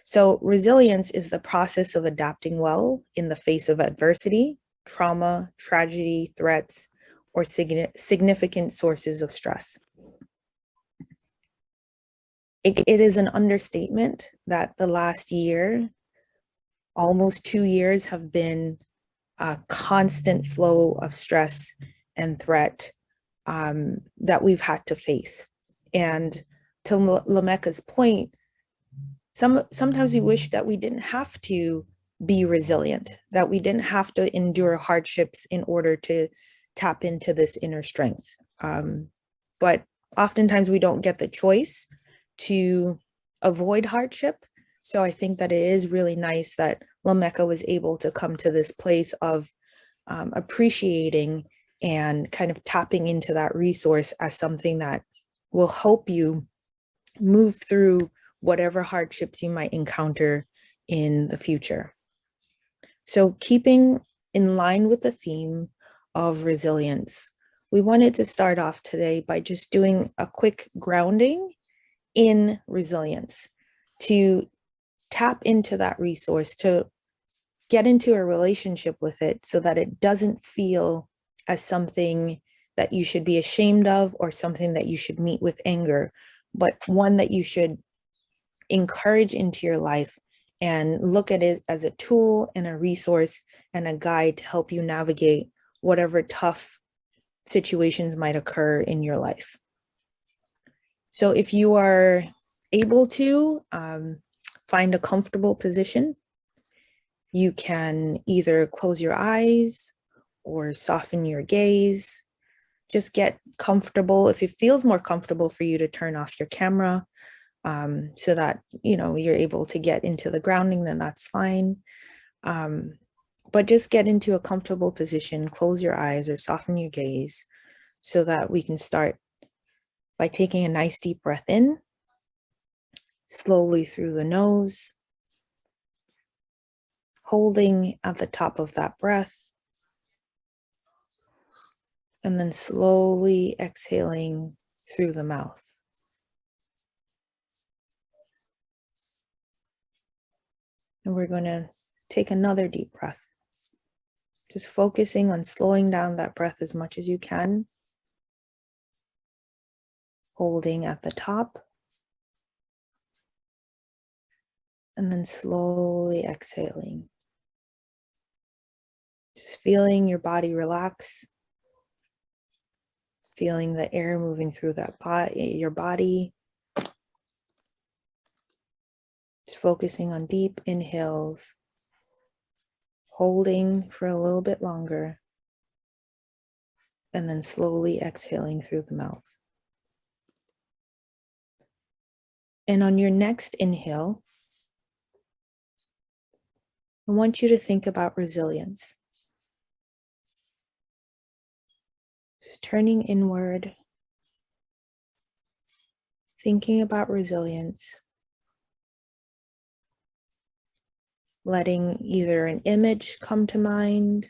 So resilience is the process of adapting well in the face of adversity, trauma, tragedy, threats, or significant sources of stress. It is an understatement that the last year, almost 2 years, have been a constant flow of stress and threat that we've had to face. And to Lameka's point, sometimes we wish that we didn't have to be resilient, that we didn't have to endure hardships in order to tap into this inner strength. But oftentimes we don't get the choice to avoid hardship. So I think that it is really nice that Lameka was able to come to this place of appreciating and kind of tapping into that resource as something that will help you move through whatever hardships you might encounter in the future. So keeping in line with the theme of resilience, we wanted to start off today by just doing a quick grounding in resilience, to tap into that resource, to get into a relationship with it so that it doesn't feel as something that you should be ashamed of or something that you should meet with anger, but one that you should encourage into your life and look at it as a tool and a resource and a guide to help you navigate whatever tough situations might occur in your life. So if you are able to find a comfortable position, you can either close your eyes or soften your gaze. Just get comfortable. If it feels more comfortable for you to turn off your camera so that you're able to get into the grounding, then that's fine. But just get into a comfortable position, close your eyes or soften your gaze so that we can start by taking a nice deep breath in, slowly through the nose, holding at the top of that breath, and then slowly exhaling through the mouth. And we're going to take another deep breath, just focusing on slowing down that breath as much as you can, holding at the top, and then slowly exhaling. Just feeling your body relax, feeling the air moving through that your body. Just focusing on deep inhales, holding for a little bit longer, and then slowly exhaling through the mouth. And on your next inhale, I want you to think about resilience. Just turning inward, thinking about resilience, letting either an image come to mind,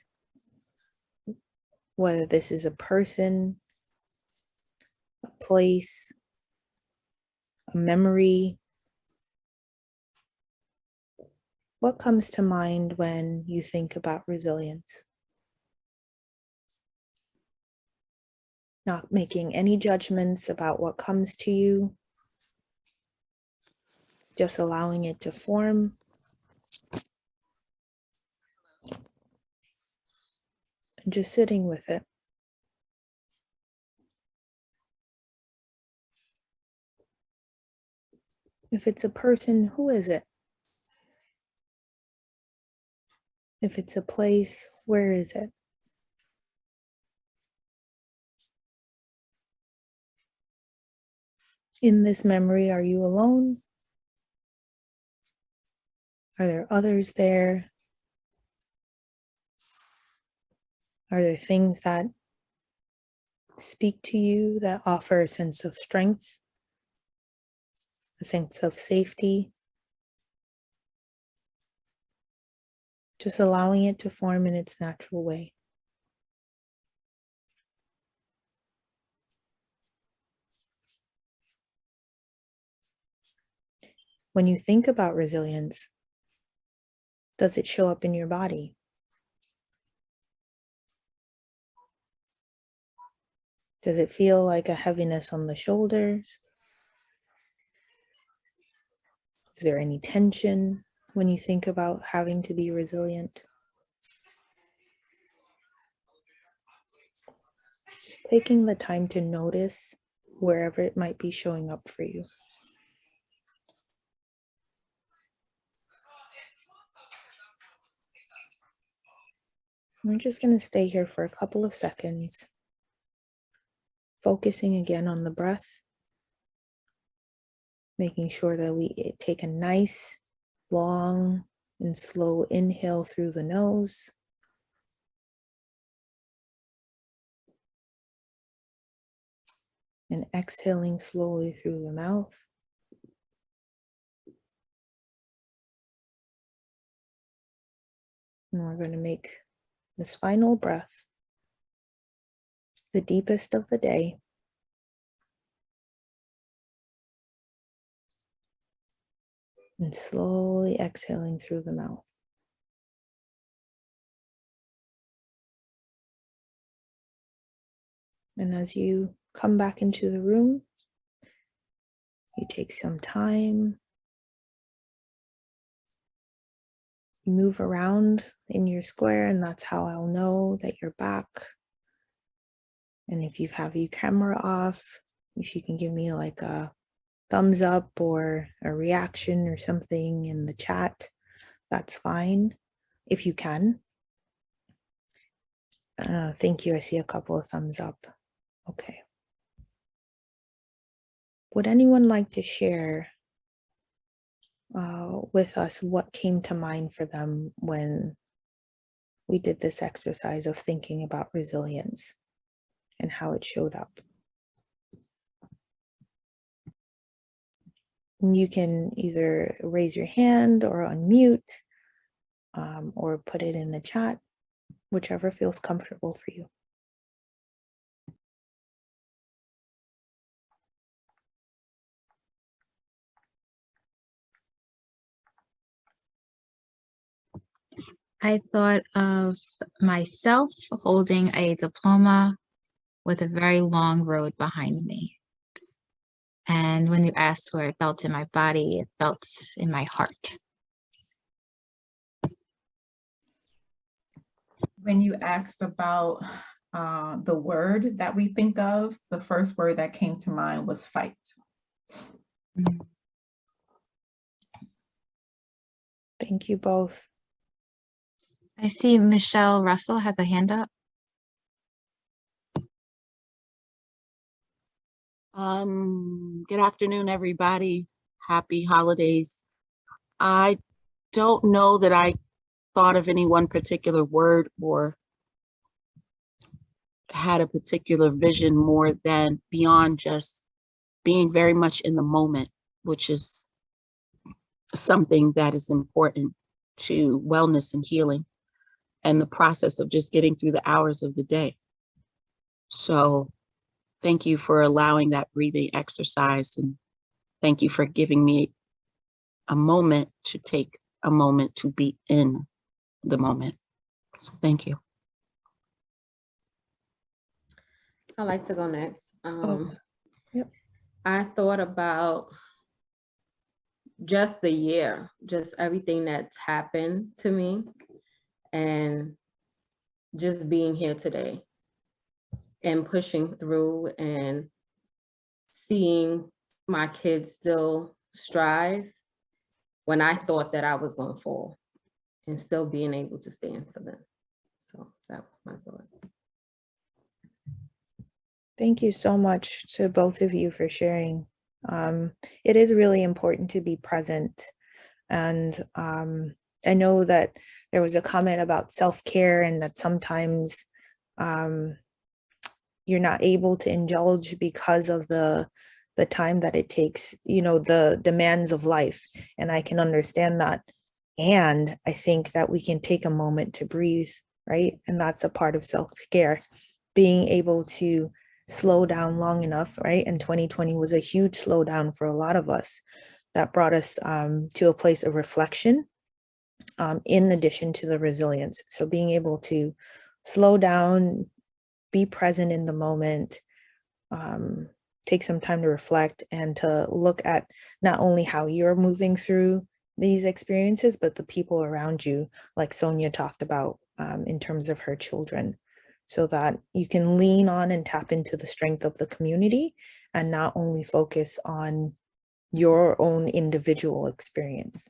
whether this is a person, a place, a memory. What comes to mind when you think about resilience? Not making any judgments about what comes to you, just allowing it to form. And just sitting with it. If it's a person, who is it? If it's a place, where is it? In this memory, are you alone? Are there others there? Are there things that speak to you that offer a sense of strength, a sense of safety? Just allowing it to form in its natural way. When you think about resilience, does it show up in your body? Does it feel like a heaviness on the shoulders? Is there any tension when you think about having to be resilient? Just taking the time to notice wherever it might be showing up for you. We're just going to stay here for a couple of seconds, focusing again on the breath, making sure that we take a nice, long, and slow inhale through the nose. And exhaling slowly through the mouth. And we're going to make this final breath the deepest of the day. And slowly exhaling through the mouth. And as you come back into the room, you take some time. You move around in your square, and that's how I'll know that you're back. And if you have your camera off, if you can give me like a thumbs up or a reaction or something in the chat, that's fine, if you can. Thank you, I see a couple of thumbs up. Okay. Would anyone like to share with us what came to mind for them when we did this exercise of thinking about resilience and how it showed up? And you can either raise your hand or unmute or put it in the chat, whichever feels comfortable for you. I thought of myself holding a diploma with a very long road behind me. And when you asked where it felt in my body, it felt in my heart. When you asked about the word that we think of, the first word that came to mind was fight. Thank you both. I see Michelle Russell has a hand up. Good afternoon, everybody. Happy holidays. I don't know that I thought of any one particular word or had a particular vision more than beyond just being very much in the moment, which is something that is important to wellness and healing and the process of just getting through the hours of the day. So thank you for allowing that breathing exercise, and thank you for giving me a moment to take a moment to be in the moment. So thank you. I'd like to go next. Yep. I thought about just the year, just everything that's happened to me, and just being here today and pushing through and seeing my kids still strive when I thought that I was going to fall, and still being able to stand for them. So that was my thought. Thank you so much to both of you for sharing. It is really important to be present. And I know that there was a comment about self-care and that sometimes you're not able to indulge because of the time that it takes, you know, the demands of life. And I can understand that. And I think that we can take a moment to breathe, right? And that's a part of self-care, being able to slow down long enough, right? And 2020 was a huge slowdown for a lot of us that brought us to a place of reflection, in addition to the resilience. So being able to slow down, be present in the moment, take some time to reflect and to look at not only how you're moving through these experiences, but the people around you, like Sonia talked about in terms of her children, so that you can lean on and tap into the strength of the community and not only focus on your own individual experience.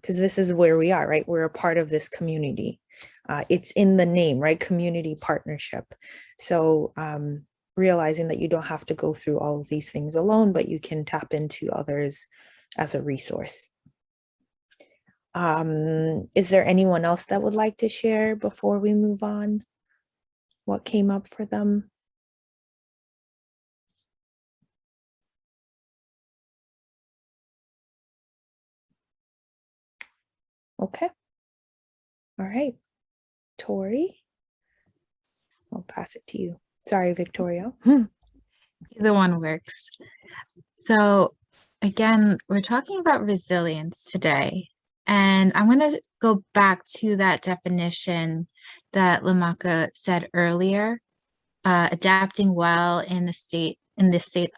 Because this is where we are, right? We're a part of this community. It's in the name, right? Community partnership. So realizing that you don't have to go through all of these things alone, but you can tap into others as a resource. Is there anyone else that would like to share before we move on? What came up for them? Okay. All right. Tori, I'll pass it to you. Sorry, Victoria. Either one works. So again, we're talking about resilience today. And I'm going to go back to that definition that Lamaka said earlier, adapting well in the state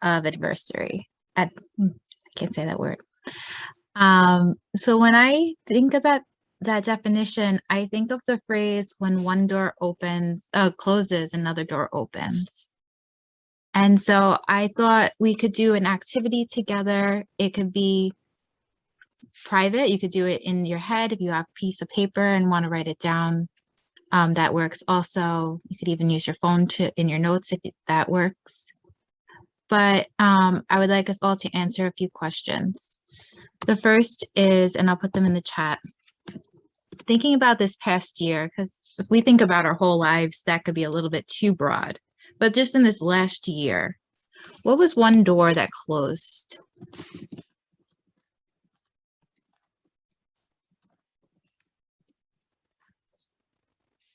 of adversity. I can't say that word. So when I think of that definition, I think of the phrase, when one door closes, another door opens. And so I thought we could do an activity together. It could be private. You could do it in your head if you have a piece of paper and want to write it down. That works also. You could even use your phone in your notes if that works. But I would like us all to answer a few questions. The first is, and I'll put them in the chat, thinking about this past year, because if we think about our whole lives, that could be a little bit too broad. But just in this last year, what was one door that closed?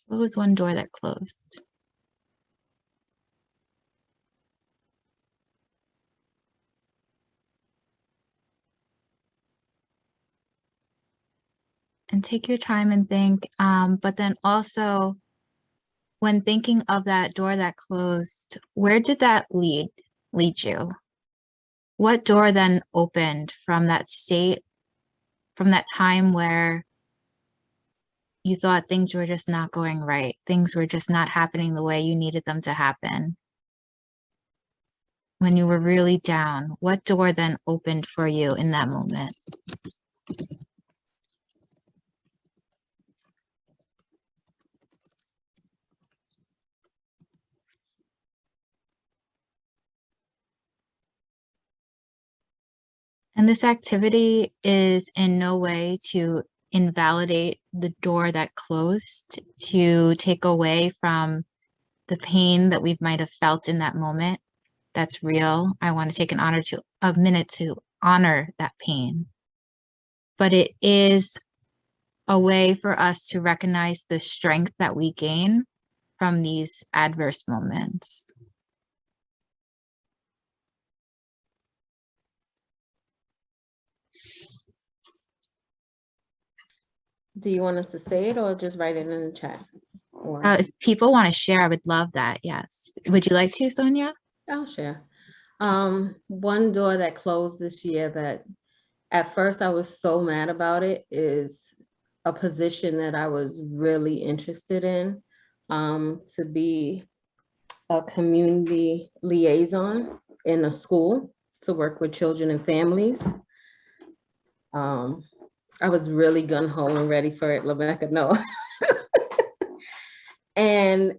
What was one door that closed? And take your time and think, but then also, when thinking of that door that closed, where did that lead you? What door then opened from that state, from that time where you thought things were just not going right. Things were just not happening the way you needed them to happen. When you were really down, what door then opened for you in that moment? And this activity is in no way to invalidate the door that closed, to take away from the pain that we might have felt in that moment. That's real. I want to take a minute to honor that pain. But it is a way for us to recognize the strength that we gain from these adverse moments. Do you want us to say it or just write it in the chat? If people want to share, I would love that. Yes. Would you like to, Sonia? I'll share. One door that closed this year that at first I was so mad about it is a position that I was really interested in, to be a community liaison in a school to work with children and families. I was really gun-ho and ready for it, Rebecca, no. And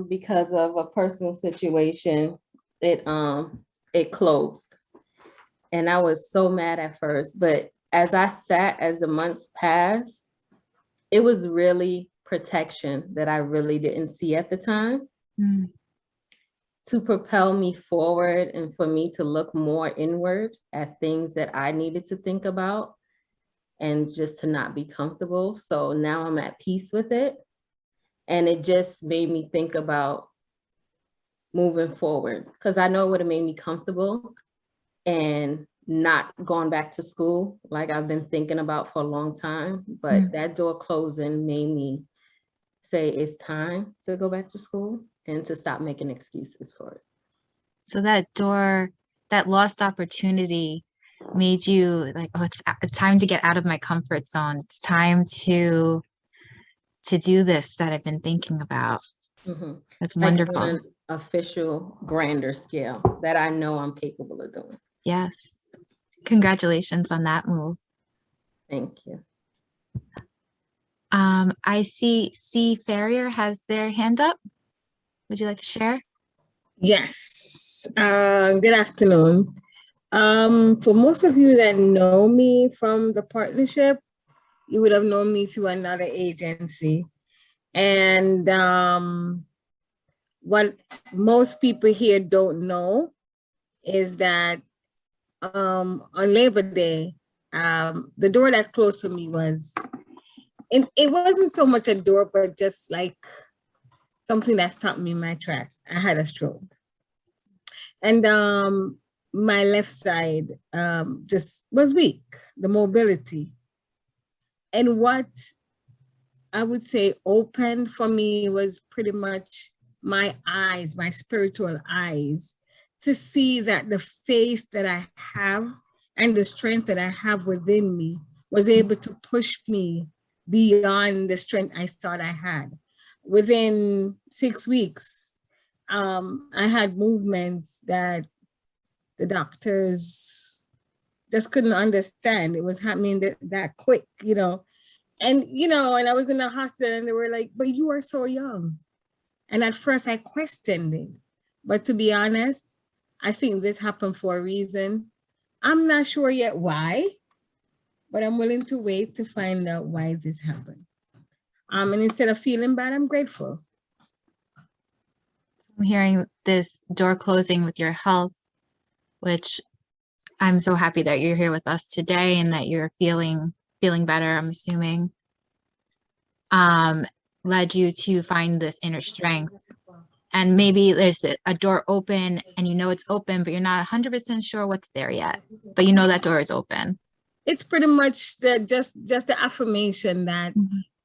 because of a personal situation, it closed. And I was so mad at first, but as the months passed, it was really protection that I really didn't see at the time. To propel me forward and for me to look more inward at things that I needed to think about and just to not be comfortable. So now I'm at peace with it. And it just made me think about moving forward, because I know it would have made me comfortable and not going back to school like I've been thinking about for a long time. But that door closing made me say it's time to go back to school and to stop making excuses for it. So that door, that lost opportunity made you like, oh, it's time to get out of my comfort zone. It's time to do this that I've been thinking about. That's wonderful. Like on an official, grander scale that I know I'm capable of doing. Yes. Congratulations on that move. Thank you. I see C. Ferrier has their hand up. Would you like to share? Yes. Good afternoon. For most of you that know me from the partnership, you would have known me through another agency. And what most people here don't know is that on Labor Day, the door that closed for me was, it wasn't so much a door, but just like something that stopped me in my tracks. I had a stroke. And my left side just was weak, the mobility. And what I would say opened for me was pretty much my eyes, my spiritual eyes, to see that the faith that I have and the strength that I have within me was able to push me beyond the strength I thought I had. Within 6 weeks, I had movements that the doctors just couldn't understand. It was happening that quick, you know. And, you know, and I was in the hospital and they were like, but you are so young. And at first I questioned it. But to be honest, I think this happened for a reason. I'm not sure yet why, but I'm willing to wait to find out why this happened. And instead of feeling bad, I'm grateful. I'm hearing this door closing with your health, which I'm so happy that you're here with us today and that you're feeling better, I'm assuming, led you to find this inner strength. And maybe there's a door open and you know it's open, but you're not 100% sure what's there yet, but you know that door is open. It's pretty much just the affirmation that,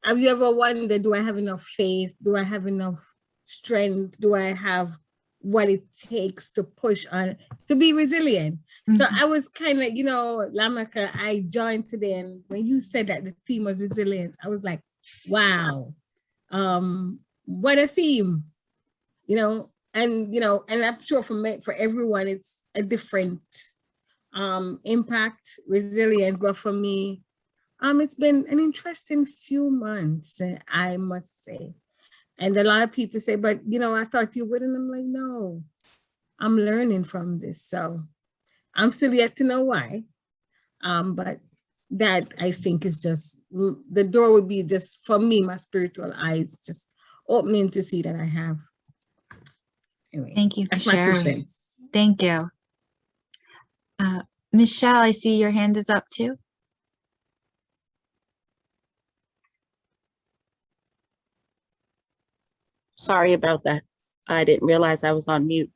have you ever wondered, do I have enough faith? Do I have enough strength? Do I have what it takes to push on, to be resilient? So I was kind of, you know, Lamaka, I joined today, and when you said that the theme was resilience, I was like, wow, what a theme, and I'm sure for everyone, it's a different impact, resilience. But for me, it's been an interesting few months, I must say. And a lot of people say, but I thought you wouldn't. I'm like, no, I'm learning from this. So I'm still yet to know why. But that I think is just, the door would be just, for me, my spiritual eyes just opening to see that I have. Anyway, Thank you for that's my 2 sharing. cents. Thank you. Michelle, I see your hand is up too. Sorry about that. I didn't realize I was on mute.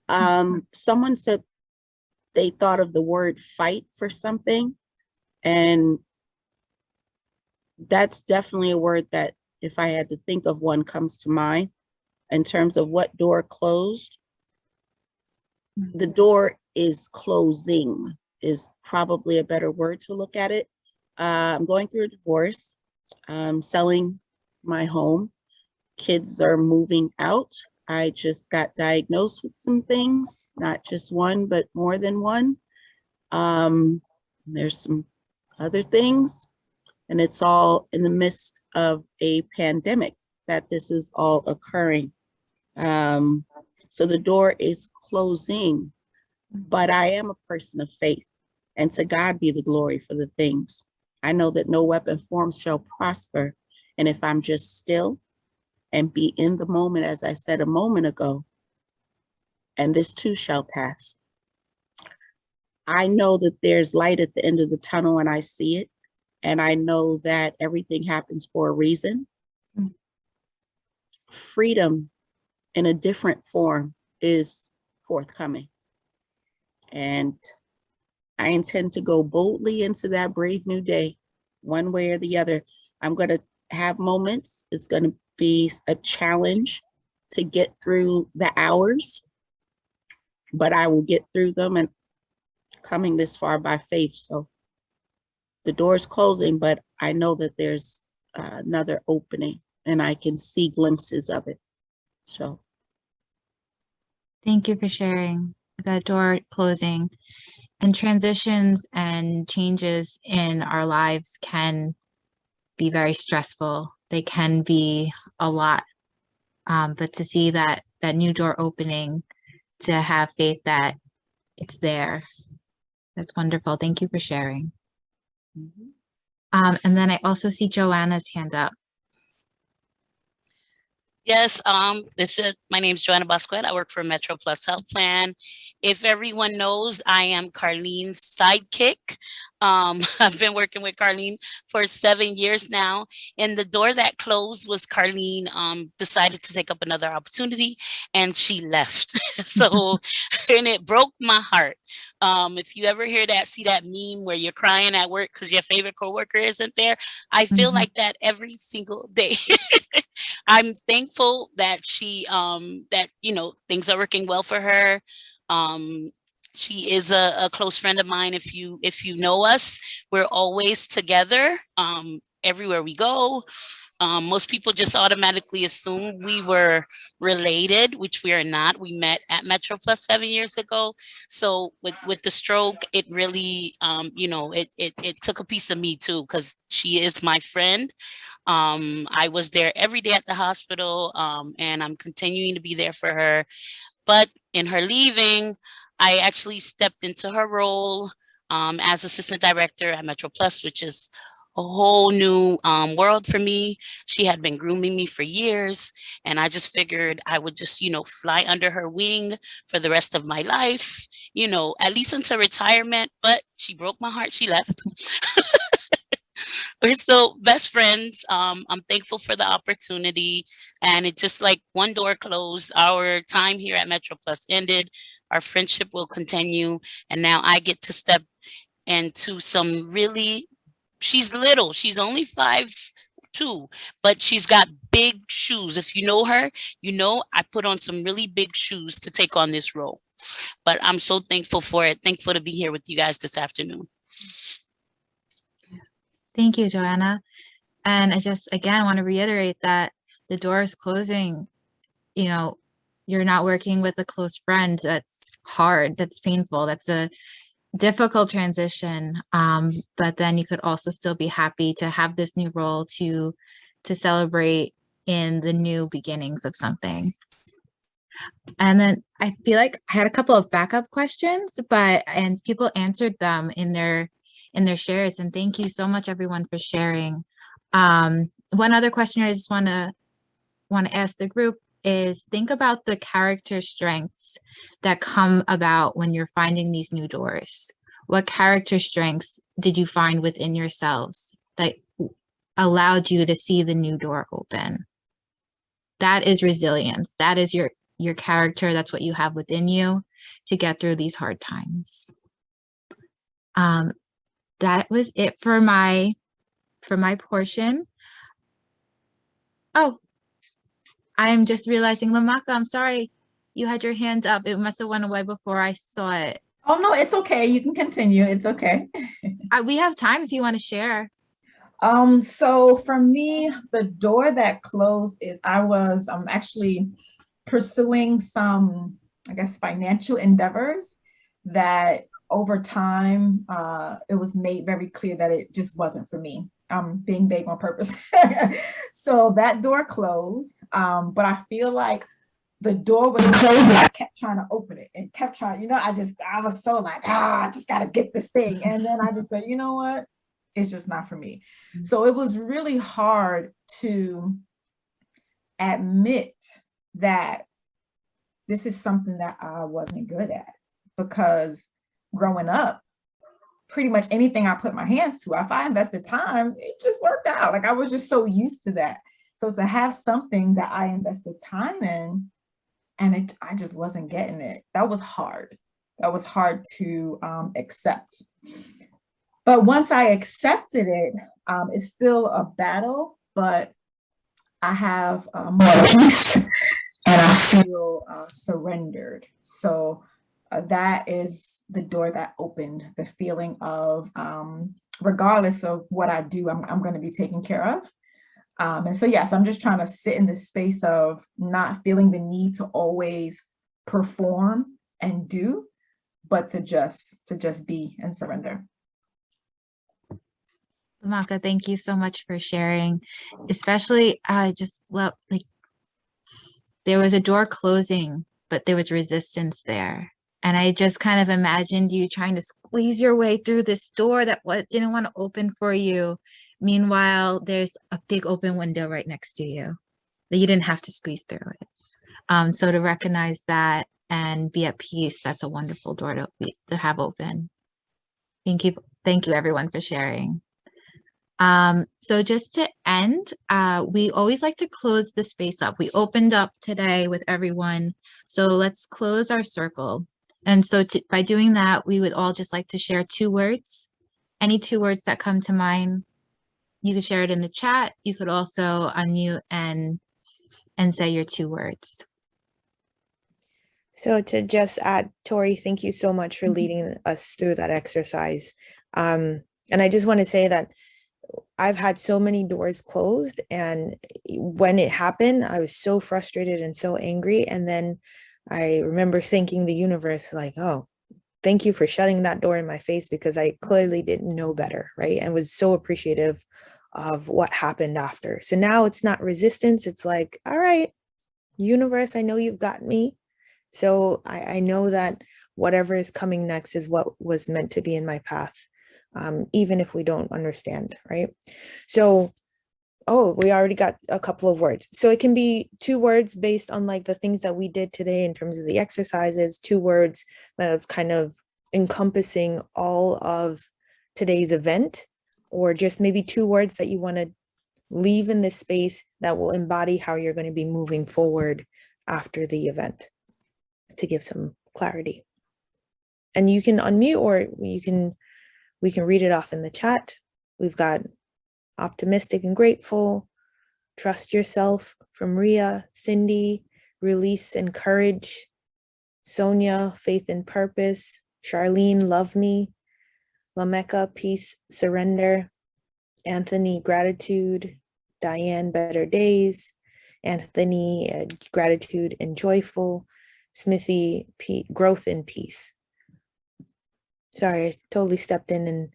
Someone said they thought of the word fight for something, and that's definitely a word that, if I had to think of one, comes to mind in terms of what door closed. The door is closing is probably a better word to look at it. I'm going through a divorce. I'm selling my home. Kids are moving out. I just got diagnosed with some things, not just one, but more than one. There's some other things, and it's all in the midst of a pandemic that this is all occurring. So the door is closing, but I am a person of faith, and to God be the glory for the things. I know that no weapon formed shall prosper, and if I'm just still and be in the moment, as I said a moment ago, and this too shall pass. I know that there's light at the end of the tunnel, and I see it. And I know that everything happens for a reason. Freedom in a different form is forthcoming. And I intend to go boldly into that brave new day, one way or the other. I'm going to have moments. It's going to be a challenge to get through the hours, but I will get through them, and coming this far by faith. So the door's closing, but I know that there's another opening, and I can see glimpses of it. So Thank you for sharing. That door closing and transitions and changes in our lives can be very stressful. They can be a lot, but to see that new door opening, to have faith that it's there, that's wonderful. Thank you for sharing. And then I also see Joanna's hand up. Yes, my name is Joanna Bosquet. I work for Metro Plus Health Plan. If everyone knows, I am Carlene's sidekick. I've been working with Carlene for 7 years now, and the door that closed was Carlene decided to take up another opportunity, and she left. So, and it broke my heart. If you ever see that meme where you're crying at work because your favorite coworker isn't there, I feel like that every single day. I'm thankful that she things are working well for her. She is a close friend of mine. If you know us, we're always together everywhere we go. Most people just automatically assume we were related, which we are not. We met at Metro Plus 7 years ago. So with the stroke, it really, it took a piece of me too, because she is my friend. I was there every day at the hospital, and I'm continuing to be there for her. But in her leaving, I actually stepped into her role as assistant director at Metro Plus, which is a whole new world for me. She had been grooming me for years, and I just figured I would just, fly under her wing for the rest of my life, at least until retirement. But she broke my heart. She left. We're still best friends. I'm thankful for the opportunity, and it just like one door closed. Our time here at Metro Plus ended. Our friendship will continue, and now I get to step into some really. She's little. She's only 5'2", but she's got big shoes. If you know her, I put on some really big shoes to take on this role. But I'm so thankful for it. Thankful to be here with you guys this afternoon. Thank you, Joanna. And I just, again, want to reiterate that the door is closing. You know, you're not working with a close friend. That's hard. That's painful. That's a difficult transition. But then you could also still be happy to have this new role to celebrate in the new beginnings of something. And then I feel like I had a couple of backup questions, and people answered them in their shares. And thank you so much, everyone, for sharing. One other question I just want to ask the group is, think about the character strengths that come about when you're finding these new doors. What character strengths did you find within yourselves that allowed you to see the new door open? That is resilience. That is your character. That's what you have within you to get through these hard times. That was it for my portion. Oh, I'm just realizing, Lamaka, I'm sorry, you had your hand up. It must have went away before I saw it. Oh, no, it's okay. You can continue. It's okay. We have time if you want to share. So for me, the door that closed is I was actually pursuing some, I guess, financial endeavors that over time, it was made very clear that it just wasn't for me. Being vague on purpose. So that door closed, but I feel like the door was closed, but I kept trying to open it and kept trying, I was so like, I just got to get this thing. And then I just said, you know what? It's just not for me. So it was really hard to admit that this is something that I wasn't good at, because growing up, pretty much anything I put my hands to, if I invested time, it just worked out. Like I was just so used to that. So to have something that I invested time in and I just wasn't getting it, that was hard. That was hard to accept. But once I accepted it, it's still a battle, but I have more peace and I feel surrendered. So that is the door that opened, the feeling of regardless of what I do, I'm going to be taken care of. And so, yes, I'm just trying to sit in this space of not feeling the need to always perform and do, but to just be and surrender. Lamaka, thank you so much for sharing. Especially, I just love, like, there was a door closing, but there was resistance there. And I just kind of imagined you trying to squeeze your way through this door that didn't want to open for you. Meanwhile, there's a big open window right next to you that you didn't have to squeeze through it. So to recognize that and be at peace, that's a wonderful door to have open. Thank you everyone for sharing. So just to end, we always like to close the space up. We opened up today with everyone, so let's close our circle. And so by doing that, we would all just like to share 2 words, any 2 words that come to mind. You could share it in the chat. You could also unmute and say your 2 words. So to just add, Tori, thank you so much for leading us through that exercise. And I just want to say that I've had so many doors closed, and when it happened, I was so frustrated and so angry. And then I remember thanking the universe, like, oh, thank you for shutting that door in my face, because I clearly didn't know better, right? And was so appreciative of what happened after. So now it's not resistance. It's like, all right, universe, I know you've got me. So I know that whatever is coming next is what was meant to be in my path, even if we don't understand, right? So, oh, we already got a couple of words. So it can be 2 words based on like the things that we did today in terms of the exercises, 2 words of kind of encompassing all of today's event, or just maybe 2 words that you want to leave in this space that will embody how you're going to be moving forward after the event, to give some clarity. And you can unmute, or we can read it off in the chat. We've got optimistic and grateful, trust yourself from Ria, Cindy, release and courage, Sonia, faith and purpose, Charlene, love me, Lameka, peace, surrender, Anthony, gratitude. Diane, better days. Anthony, gratitude and joyful. Smithy, growth and peace. Sorry, I totally stepped in and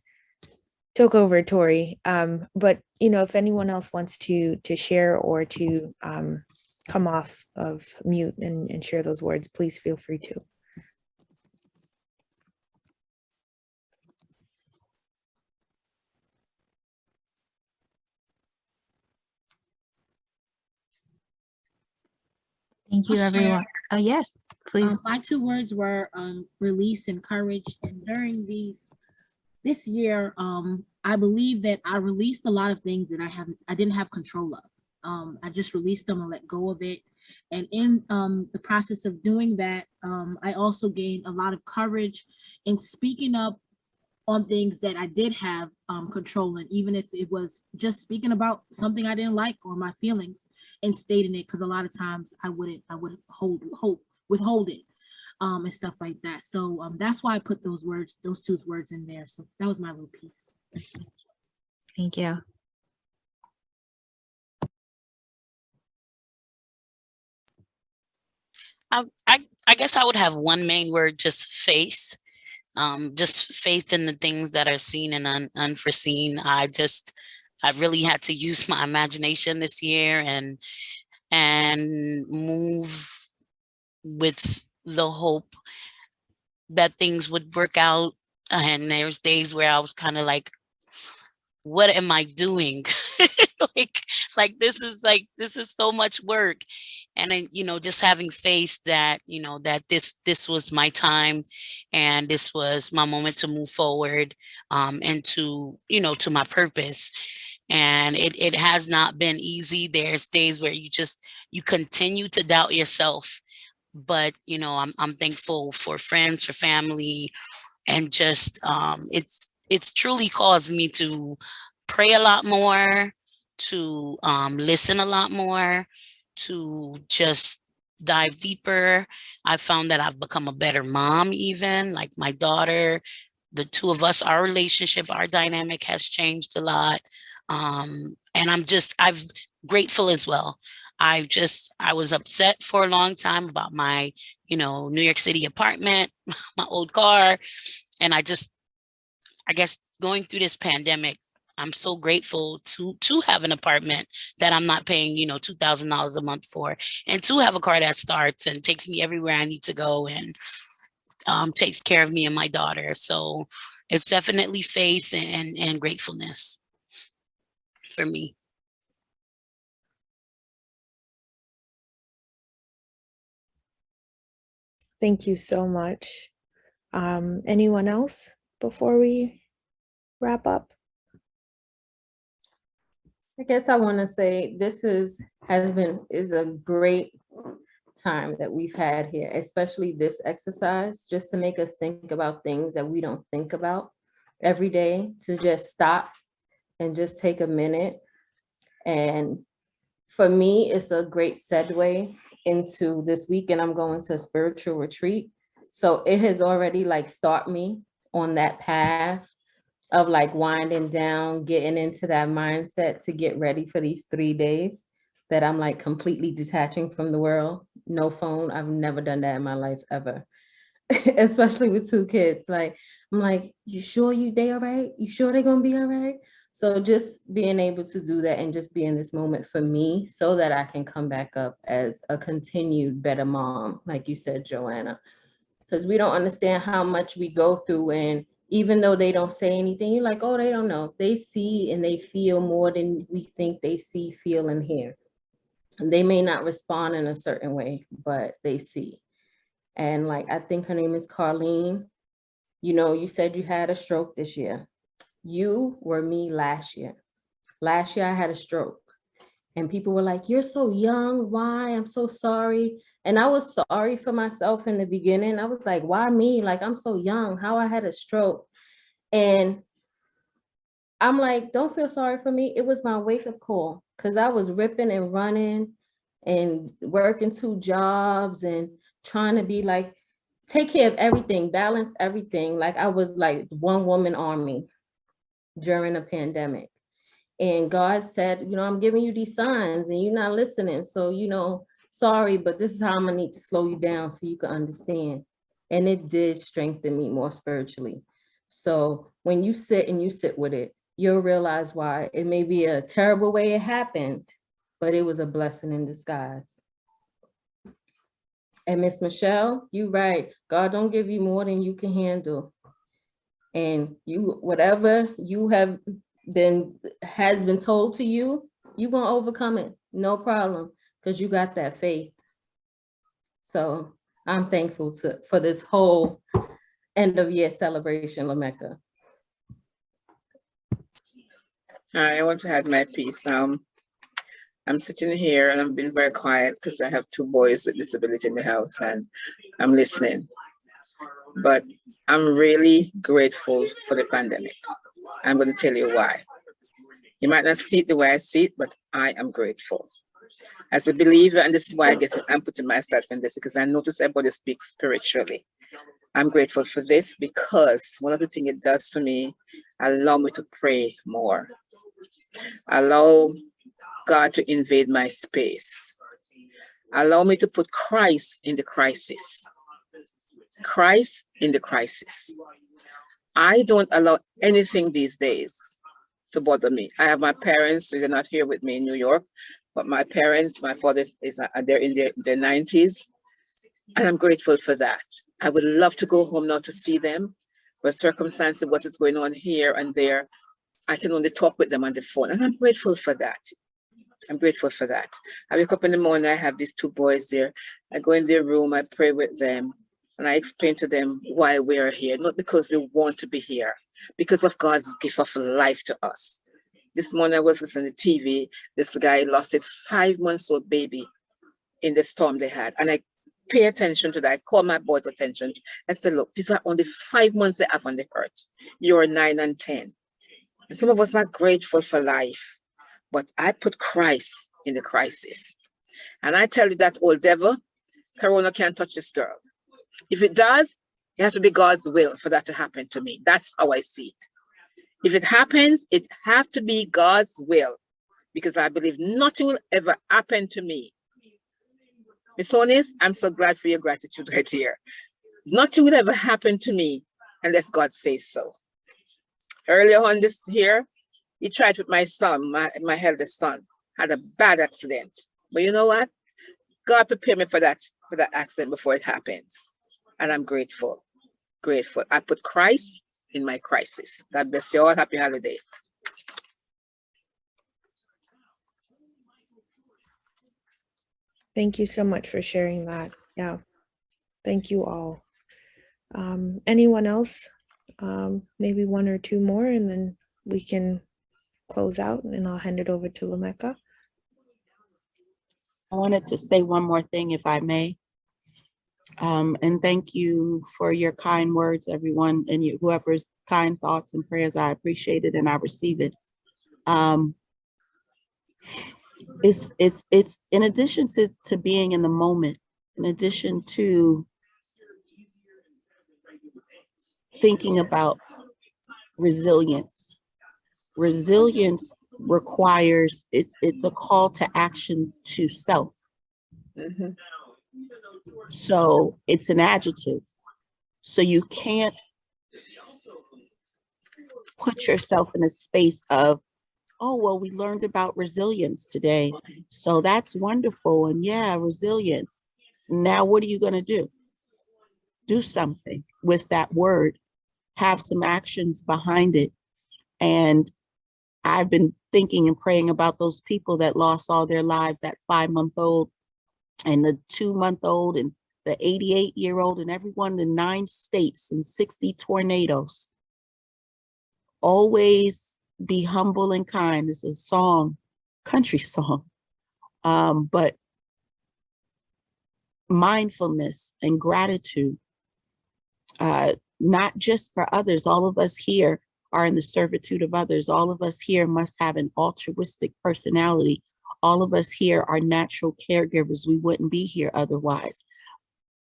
took over, Tori. But if anyone else wants to share or to come off of mute and share those words, please feel free to. Thank you, everyone. Oh, yes, please. My 2 words were release and courage. And during this year, I believe that I released a lot of things that I didn't have control of. I just released them and let go of it. And in the process of doing that, I also gained a lot of courage in speaking up on things that I did have control in, even if it was just speaking about something I didn't like or my feelings and stating it, because a lot of times I would withhold it and stuff like that. So that's why I put those 2 words in there. So that was my little piece. Thank you. I guess I would have one main word, just faith. Just faith in the things that are seen and unforeseen. I really had to use my imagination this year and move with the hope that things would work out. And there's days where I was kind of like, what am I doing? like this is so much work. And then, just having faith that, that this was my time and this was my moment to move forward and to my purpose. And it has not been easy. There's days where you continue to doubt yourself. But, I'm thankful for friends, for family, and just it's truly caused me to pray a lot more, to listen a lot more, to just dive deeper. I found that I've become a better mom, even like my daughter, the 2 of us, our relationship, our dynamic has changed a lot. And I'm grateful as well. I was upset for a long time about my, New York City apartment, my old car. And I guess going through this pandemic, I'm so grateful to have an apartment that I'm not paying, $2,000 a month for, and to have a car that starts and takes me everywhere I need to go and takes care of me and my daughter. So it's definitely faith and gratefulness for me. Thank you so much. Anyone else before we wrap up? I guess I want to say this is a great time that we've had here, especially this exercise, just to make us think about things that we don't think about every day, to just stop and just take a minute. And for me, it's a great segue into this weekend. I'm going to a spiritual retreat. So it has already started me on that path of winding down, getting into that mindset to get ready for these 3 days that I'm completely detaching from the world. No phone. I've never done that in my life ever, especially with 2 kids. I'm like, you sure they all right? You sure they're going to be all right? So just being able to do that and just be in this moment for me so that I can come back up as a continued better mom, like you said, Joanna, because we don't understand how much we go through. And even though they don't say anything, you're like, oh, they don't know. They see and they feel more than we think they see, feel, and hear. And they may not respond in a certain way, but they see. And I think her name is Carlene. You said you had a stroke this year. You were me last year. Last year I had a stroke and people were like, you're so young. Why? I'm so sorry. And I was sorry for myself in the beginning. I was like, why me? I'm so young. How I had a stroke. And I'm like, don't feel sorry for me. It was my wake-up call because I was ripping and running and working 2 jobs and trying to be take care of everything, balance everything. I was one woman army during a pandemic. And God said, I'm giving you these signs and you're not listening. So, sorry, but this is how I'm gonna need to slow you down so you can understand. And it did strengthen me more spiritually. So when you sit with it, you'll realize why it may be a terrible way it happened, but it was a blessing in disguise. And Miss Michelle, you're right. God don't give you more than you can handle. And whatever has been told to you, you're gonna overcome it, no problem, because you got that faith. So I'm thankful for this whole end of year celebration, Lamecca. I want to add my piece. I'm sitting here and I've been very quiet because I have 2 boys with disability in the house and I'm listening. But I'm really grateful for the pandemic. I'm going to tell you why. You might not see it the way I see it, but I am grateful. As a believer, and this is why I'm putting myself in this, because I notice everybody speaks spiritually. I'm grateful for this because one of the things it does for me, allow me to pray more. Allow God to invade my space. Allow me to put Christ in the crisis. Christ in the crisis. I don't allow anything these days to bother me. I have my parents, they're not here with me in New York, but my parents, my father they're in their 90s, and I'm grateful for that. I would love to go home now to see them, but circumstances, what is going on here and there, I can only talk with them on the phone, and I'm grateful for that. I'm grateful for that. I wake up in the morning, I have these 2 boys there. I go in their room, I pray with them, and I explain to them why we are here, not because we want to be here, because of God's gift of life to us. This morning I was listening to TV. This guy lost his 5-month-old baby in the storm they had. And I pay attention to that. I call my boys' attention. I said, look, these are only 5 months they have on the earth. You're 9 and 10. And some of us not grateful for life, but I put Christ in the crisis. And I tell you that old devil, Corona can't touch this girl. If it does, it has to be God's will for that to happen to me. That's how I see it. If it happens, it has to be God's will, because I believe nothing will ever happen to me. Miss Onis, I'm so glad for your gratitude right here. Nothing will ever happen to me unless God says so. Earlier on this year, he tried with my son, my eldest son, had a bad accident. But you know what? God prepared me for that accident before it happens. And I'm grateful, grateful. I put Christ in my crisis. God bless you all. Happy holiday. Thank you so much for sharing that. Yeah, thank you all. Anyone else? Maybe 1 or 2 more, and then we can close out, and I'll hand it over to Lamecca. I wanted to say one more thing, if I may. And thank you for your kind words, everyone, and whoever's kind thoughts and prayers. I appreciate it and I receive it. It's in addition to being in the moment, in addition to thinking about resilience. Resilience requires, it's a call to action to self. Mm-hmm. So it's an adjective. So you can't put yourself in a space of, oh, well, we learned about resilience today, so that's wonderful. And yeah, resilience. Now, what are you going to do? Do something with that word, have some actions behind it. And I've been thinking and praying about those people that lost all their lives, that 5-month-old and the 2-month-old and the 88-year-old and everyone in the 9 states and 60 tornadoes. Always be humble and kind. It's a song, country song, but mindfulness and gratitude, not just for others. All of us here are in the servitude of others. All of us here must have an altruistic personality. All of us here are natural caregivers. We wouldn't be here otherwise.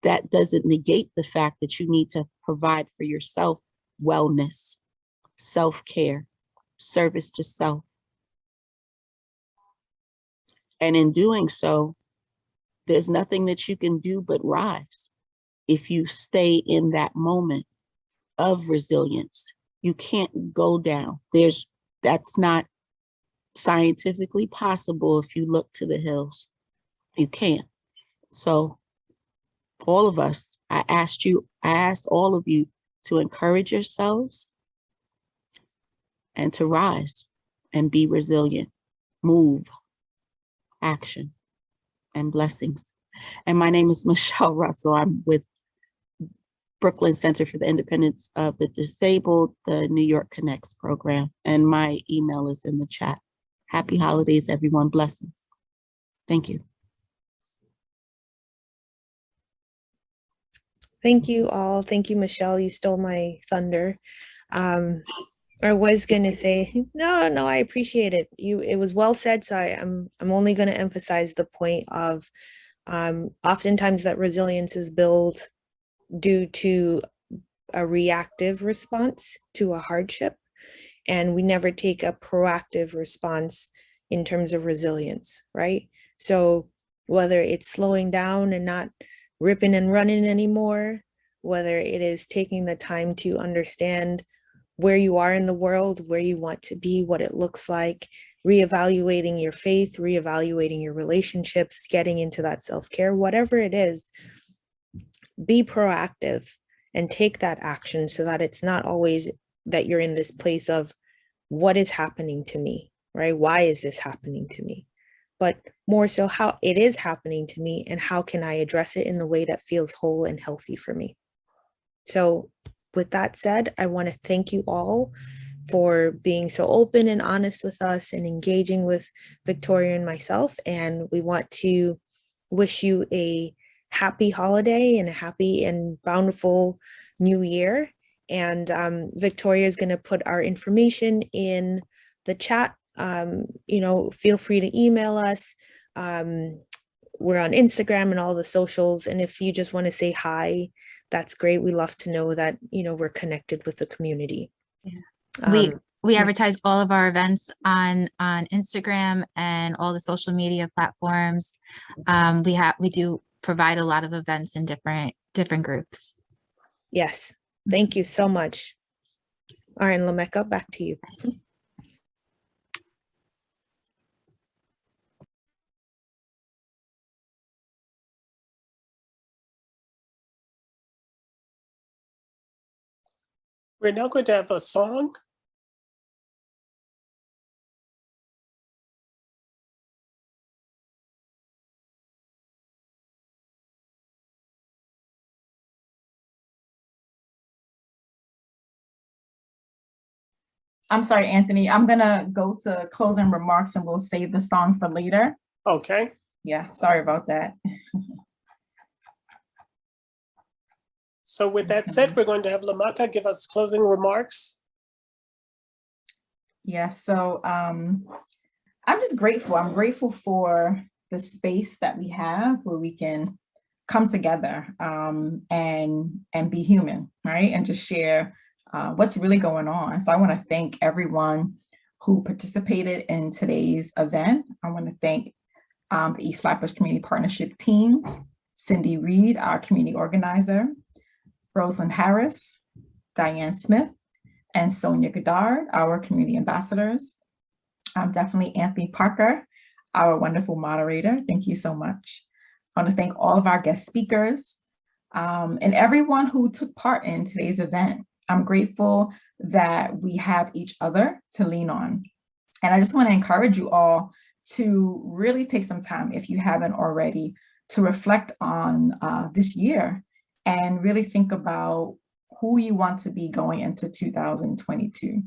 That doesn't negate the fact that you need to provide for yourself wellness, self-care, service to self. And in doing so, there's nothing that you can do but rise. If you stay in that moment of resilience, you can't go down. That's not scientifically possible if you look to the hills. You can't. So all of us, I asked all of you to encourage yourselves and to rise and be resilient, move, action, and blessings. And my name is Michelle Russell. I'm with Brooklyn Center for the Independence of the Disabled, the New York Connects program, and my email is in the chat. Happy holidays, everyone. Blessings. Thank you. Thank you all. Thank you, Michelle. You stole my thunder. I was gonna say, no, I appreciate it. It was well said. So I'm only gonna emphasize the point of oftentimes that resilience is built due to a reactive response to a hardship. And we never take a proactive response in terms of resilience, right? So whether it's slowing down and not ripping and running anymore, whether it is taking the time to understand where you are in the world, where you want to be, what it looks like, reevaluating your faith, reevaluating your relationships, getting into that self-care, whatever it is, be proactive and take that action so that it's not always that you're in this place of what is happening to me, right? Why is this happening to me? But more so how it is happening to me and how can I address it in the way that feels whole and healthy for me. So with that said, I want to thank you all for being so open and honest with us and engaging with Victoria and myself. And we want to wish you a happy holiday and a happy and bountiful new year. And Victoria is going to put our information in the chat. Feel free to email us. We're on Instagram and all the socials. And if you just want to say hi, that's great. We love to know that, we're connected with the community. Yeah. We advertise all of our events on Instagram and all the social media platforms. We do provide a lot of events in different groups. Yes. Thank you so much. All right, Lameka, back to you. We're now going to have a song. I'm sorry, Anthony. I'm gonna go to closing remarks and we'll save the song for later. Okay. Yeah, sorry about that. So with that said, we're going to have Lameka give us closing remarks. Yeah, so I'm just grateful. I'm grateful for the space that we have where we can come together and be human, right? And just share what's really going on. So I want to thank everyone who participated in today's event. I want to thank the East Flatbush Community Partnership team, Cindy Reed, our community organizer, Rosalind Harris, Diane Smith, and Sonia Goddard, our community ambassadors. Definitely Anthony Parker, our wonderful moderator. Thank you so much. I want to thank all of our guest speakers and everyone who took part in today's event. I'm grateful that we have each other to lean on. And I just want to encourage you all to really take some time, if you haven't already, to reflect on this year and really think about who you want to be going into 2022.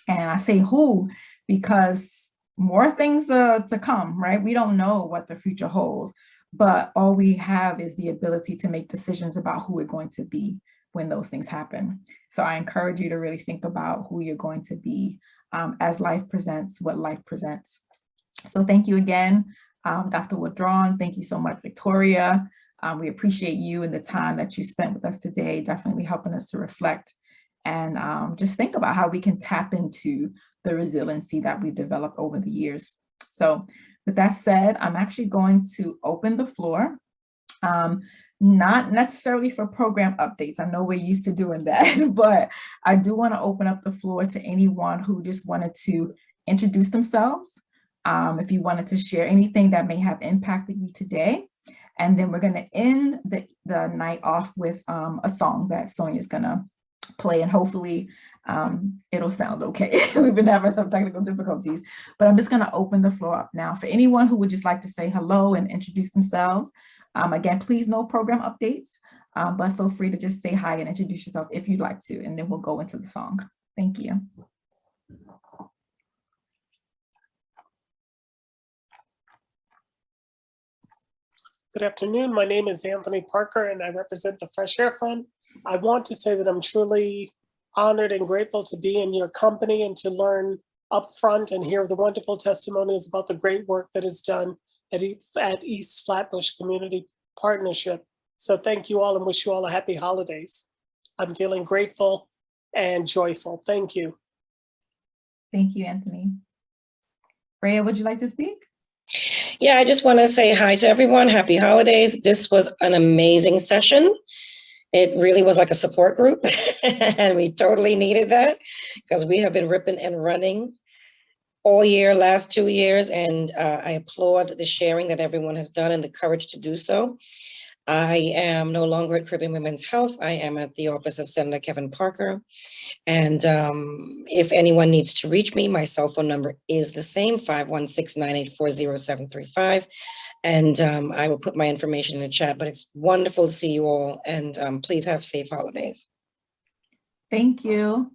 And I say who because more things to come, right? We don't know what the future holds, but all we have is the ability to make decisions about who we're going to be when those things happen. So I encourage you to really think about who you're going to be as life presents what life presents. So thank you again, Dr. Woodron. Thank you so much, Victoria. We appreciate you and the time that you spent with us today, definitely helping us to reflect and just think about how we can tap into the resiliency that we've developed over the years. So With that said, I'm actually going to open the floor. Not necessarily for program updates. I know we're used to doing that, but I do want to open up the floor to anyone who just wanted to introduce themselves. If you wanted to share anything that may have impacted you today. And then we're going to end the night off with a song that Sonia's going to play, and hopefully it'll sound okay. We've been having some technical difficulties, but I'm just going to open the floor up now for anyone who would just like to say hello and introduce themselves. Again, please no program updates, but feel free to just say hi and introduce yourself if you'd like to, and then we'll go into the song. Thank you. Good afternoon. My name is Anthony Parker, and I represent the Fresh Air Fund. I want to say that I'm truly honored and grateful to be in your company and to learn upfront and hear the wonderful testimonies about the great work that is done at East Flatbush Community Partnership. So thank you all and wish you all a happy holidays. I'm feeling grateful and joyful. Thank you. Thank you, Anthony. Rhea, would you like to speak? Yeah, I just want to say hi to everyone. Happy holidays. This was an amazing session. It really was like a support group, and we totally needed that because we have been ripping and running all year, last 2 years, and I applaud the sharing that everyone has done and the courage to do so. I am no longer at Caribbean Women's Health. I am at the office of Senator Kevin Parker. And if anyone needs to reach me, my cell phone number is the same, 516-984-0735. And I will put my information in the chat, but it's wonderful to see you all, and please have safe holidays. Thank you.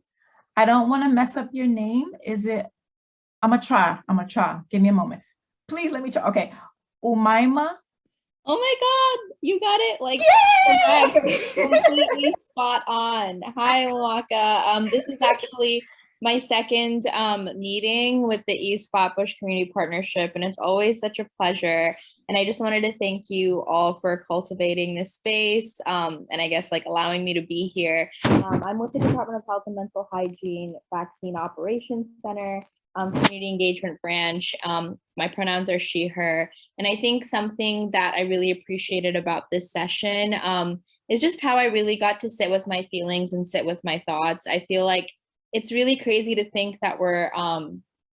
I don't want to mess up your name. Is it, I'm gonna try. Give me a moment. Please let me try. Okay, Umaima. Oh my God, you got it like completely spot on. Hi, Waka. This is actually my second meeting with the East Flatbush Community Partnership, and it's always such a pleasure. And I just wanted to thank you all for cultivating this space, and I guess like allowing me to be here. I'm with the Department of Health and Mental Hygiene Vaccine Operations Center, Community Engagement Branch. My pronouns are she, her. And I think something that I really appreciated about this session is just how I really got to sit with my feelings and sit with my thoughts. I feel like it's really crazy to think that we're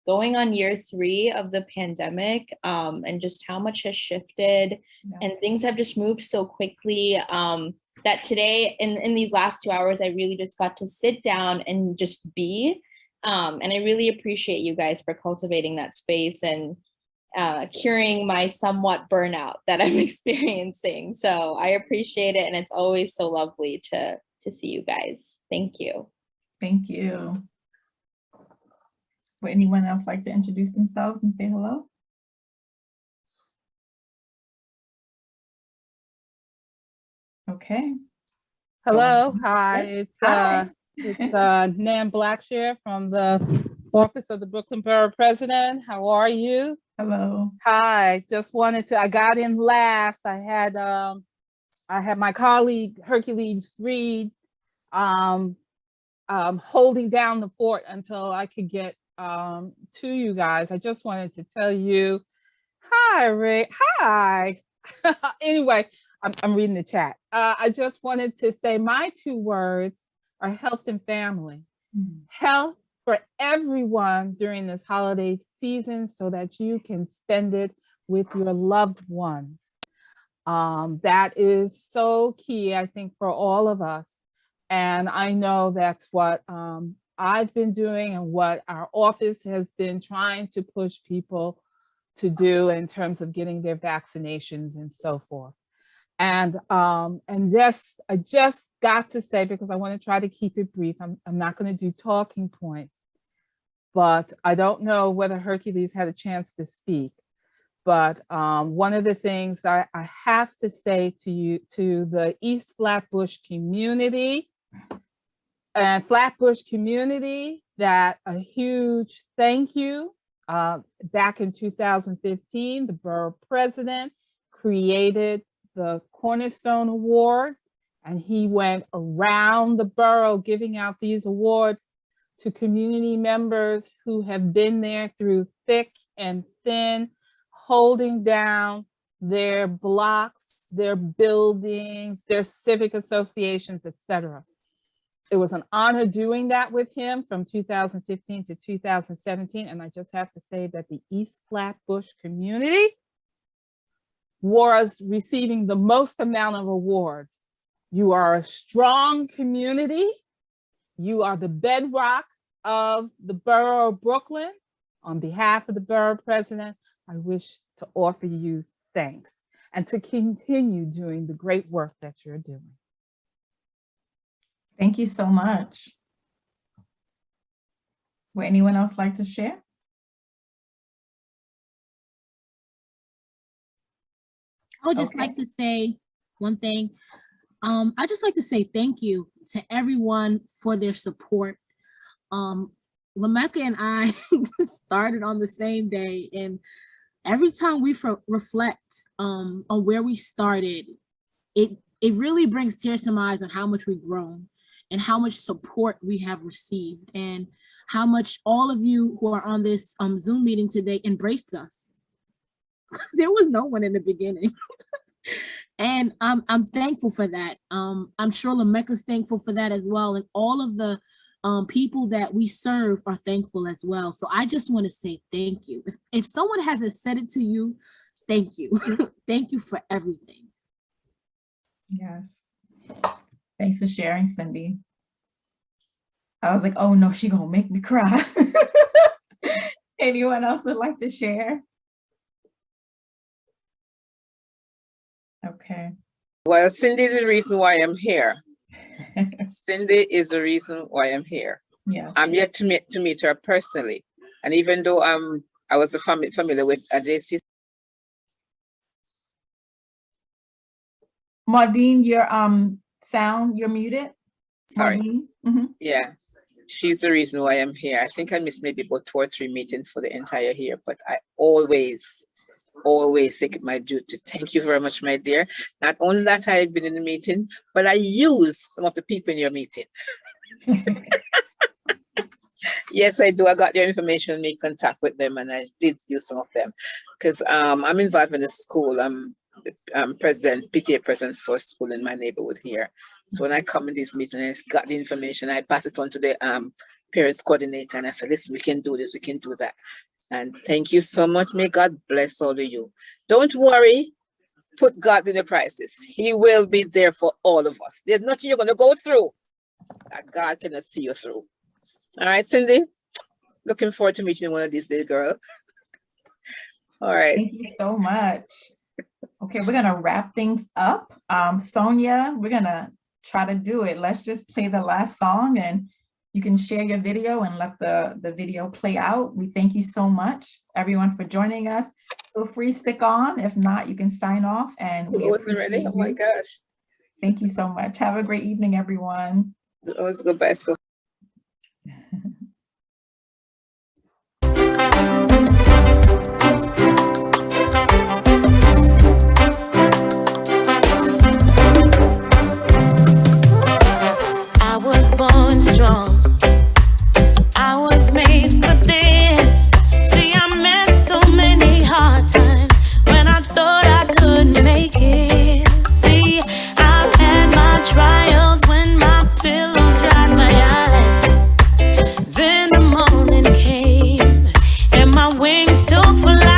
going on year 3 of the pandemic, and just how much has shifted, and things have just moved so quickly that today in these last 2 hours, I really just got to sit down and just be. And I really appreciate you guys for cultivating that space and curing my somewhat burnout that I'm experiencing. So I appreciate it, and it's always so lovely to see you guys. Thank you. Thank you. Would anyone else like to introduce themselves and say hello? Okay. Hello, hi. Yes. It's Nan Blackshear from the Office of the Brooklyn Borough President. How are you? Hello. Hi. Just wanted to. I got in last. I had my colleague Hercules Reed holding down the fort until I could get to you guys. I just wanted to tell you, hi, Ray. Hi. Anyway, I'm reading the chat. I just wanted to say my 2 words are health and family. Health for everyone during this holiday season so that you can spend it with your loved ones. That is so key, I think, for all of us. And I know that's what I've been doing and what our office has been trying to push people to do in terms of getting their vaccinations and so forth. And I just got to say, because I want to try to keep it brief, I'm not going to do talking points, but I don't know whether Hercules had a chance to speak. But one of the things I have to say to you, to the East Flatbush community and Flatbush community, that a huge thank you. Back in 2015, the borough president created the Cornerstone Award, and he went around the borough giving out these awards to community members who have been there through thick and thin, holding down their blocks, their buildings, their civic associations, etc. It was an honor doing that with him from 2015 to 2017. And I just have to say that the East Flatbush community was receiving the most amount of awards. You are a strong community. You are the bedrock of the borough of Brooklyn. On behalf of the borough president, I wish to offer you thanks and to continue doing the great work that you're doing. Thank you so much. Would anyone else like to share? I would just like to say one thing. I'd just like to say thank you to everyone for their support. Lameka and I started on the same day, and every time we reflect on where we started, it really brings tears to my eyes on how much we've grown and how much support we have received and how much all of you who are on this Zoom meeting today embraced us. There was no one in the beginning. And I'm thankful for that. I'm sure Lameka's thankful for that as well. And all of the people that we serve are thankful as well. So I just want to say thank you. If someone hasn't said it to you, thank you. Thank you for everything. Yes. Thanks for sharing, Cindy. I was like, oh no, she gonna make me cry. Anyone else would like to share? Okay. Well, Cindy is the reason why I'm here. Cindy is the reason why I'm here. Yeah. I'm yet to meet her personally. And even though I was familiar with JC. Maudine, your sound, you're muted. Sorry. Yeah, she's the reason why I'm here. I think I missed maybe about 2 or 3 meetings for the entire year, but I always take it my duty to thank you very much, my dear. Not only that I've been in the meeting, but I use some of the people in your meeting. Yes, I do. I got their information, make contact with them, and I did use some of them because I'm involved in the school. I'm president, PTA president for a school in my neighborhood here. So when I come in this meeting, I got the information, I pass it on to the parents coordinator, and I said, listen, we can do this, we can do that. And thank you so much. May God bless all of you. Don't worry. Put God in the crisis. He will be there for all of us. There's nothing you're going to go through that God cannot see you through. All right, Cindy. Looking forward to meeting you one of these days, girl. All right. Thank you so much. Okay, we're going to wrap things up. Sonia, we're going to try to do it. Let's just play the last song and you can share your video and let the video play out. We thank you so much, everyone, for joining us. Feel free to stick on. If not, you can sign off. And it wasn't ready. Oh my gosh. Thank you so much. Have a great evening, everyone. Let's go back. So. I was born strong. I was made for this. See, I met so many hard times when I thought I couldn't make it. See, I've had my trials when my pillows dried my eyes. Then the morning came and my wings took flight.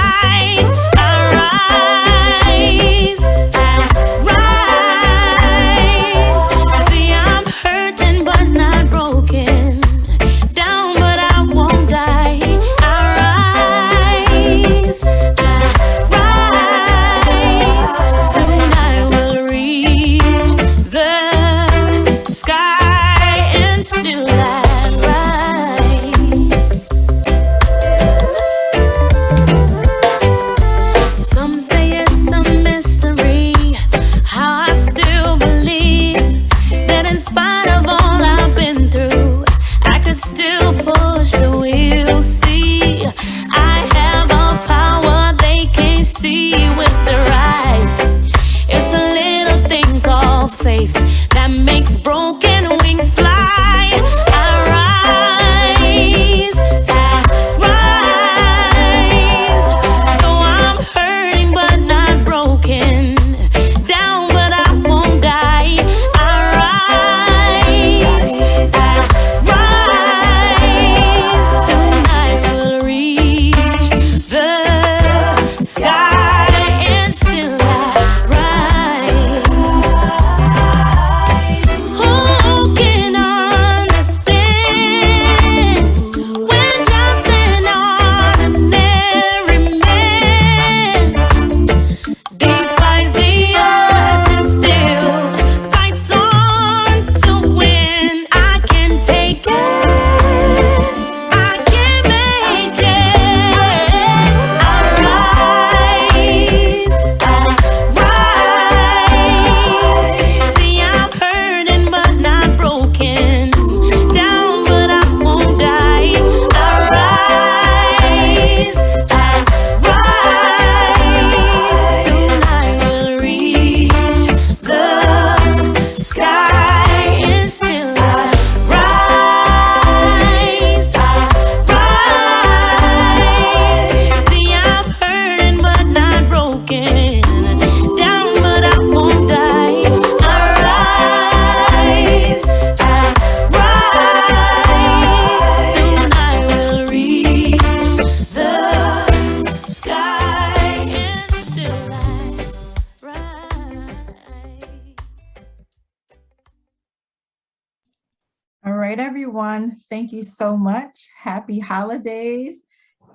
right, everyone. Thank you so much. Happy holidays.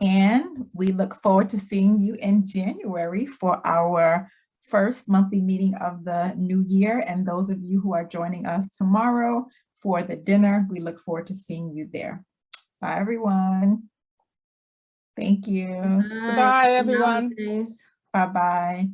And we look forward to seeing you in January for our first monthly meeting of the new year. And those of you who are joining us tomorrow for the dinner, we look forward to seeing you there. Bye, everyone. Thank you. Goodbye, everyone. Bye-bye.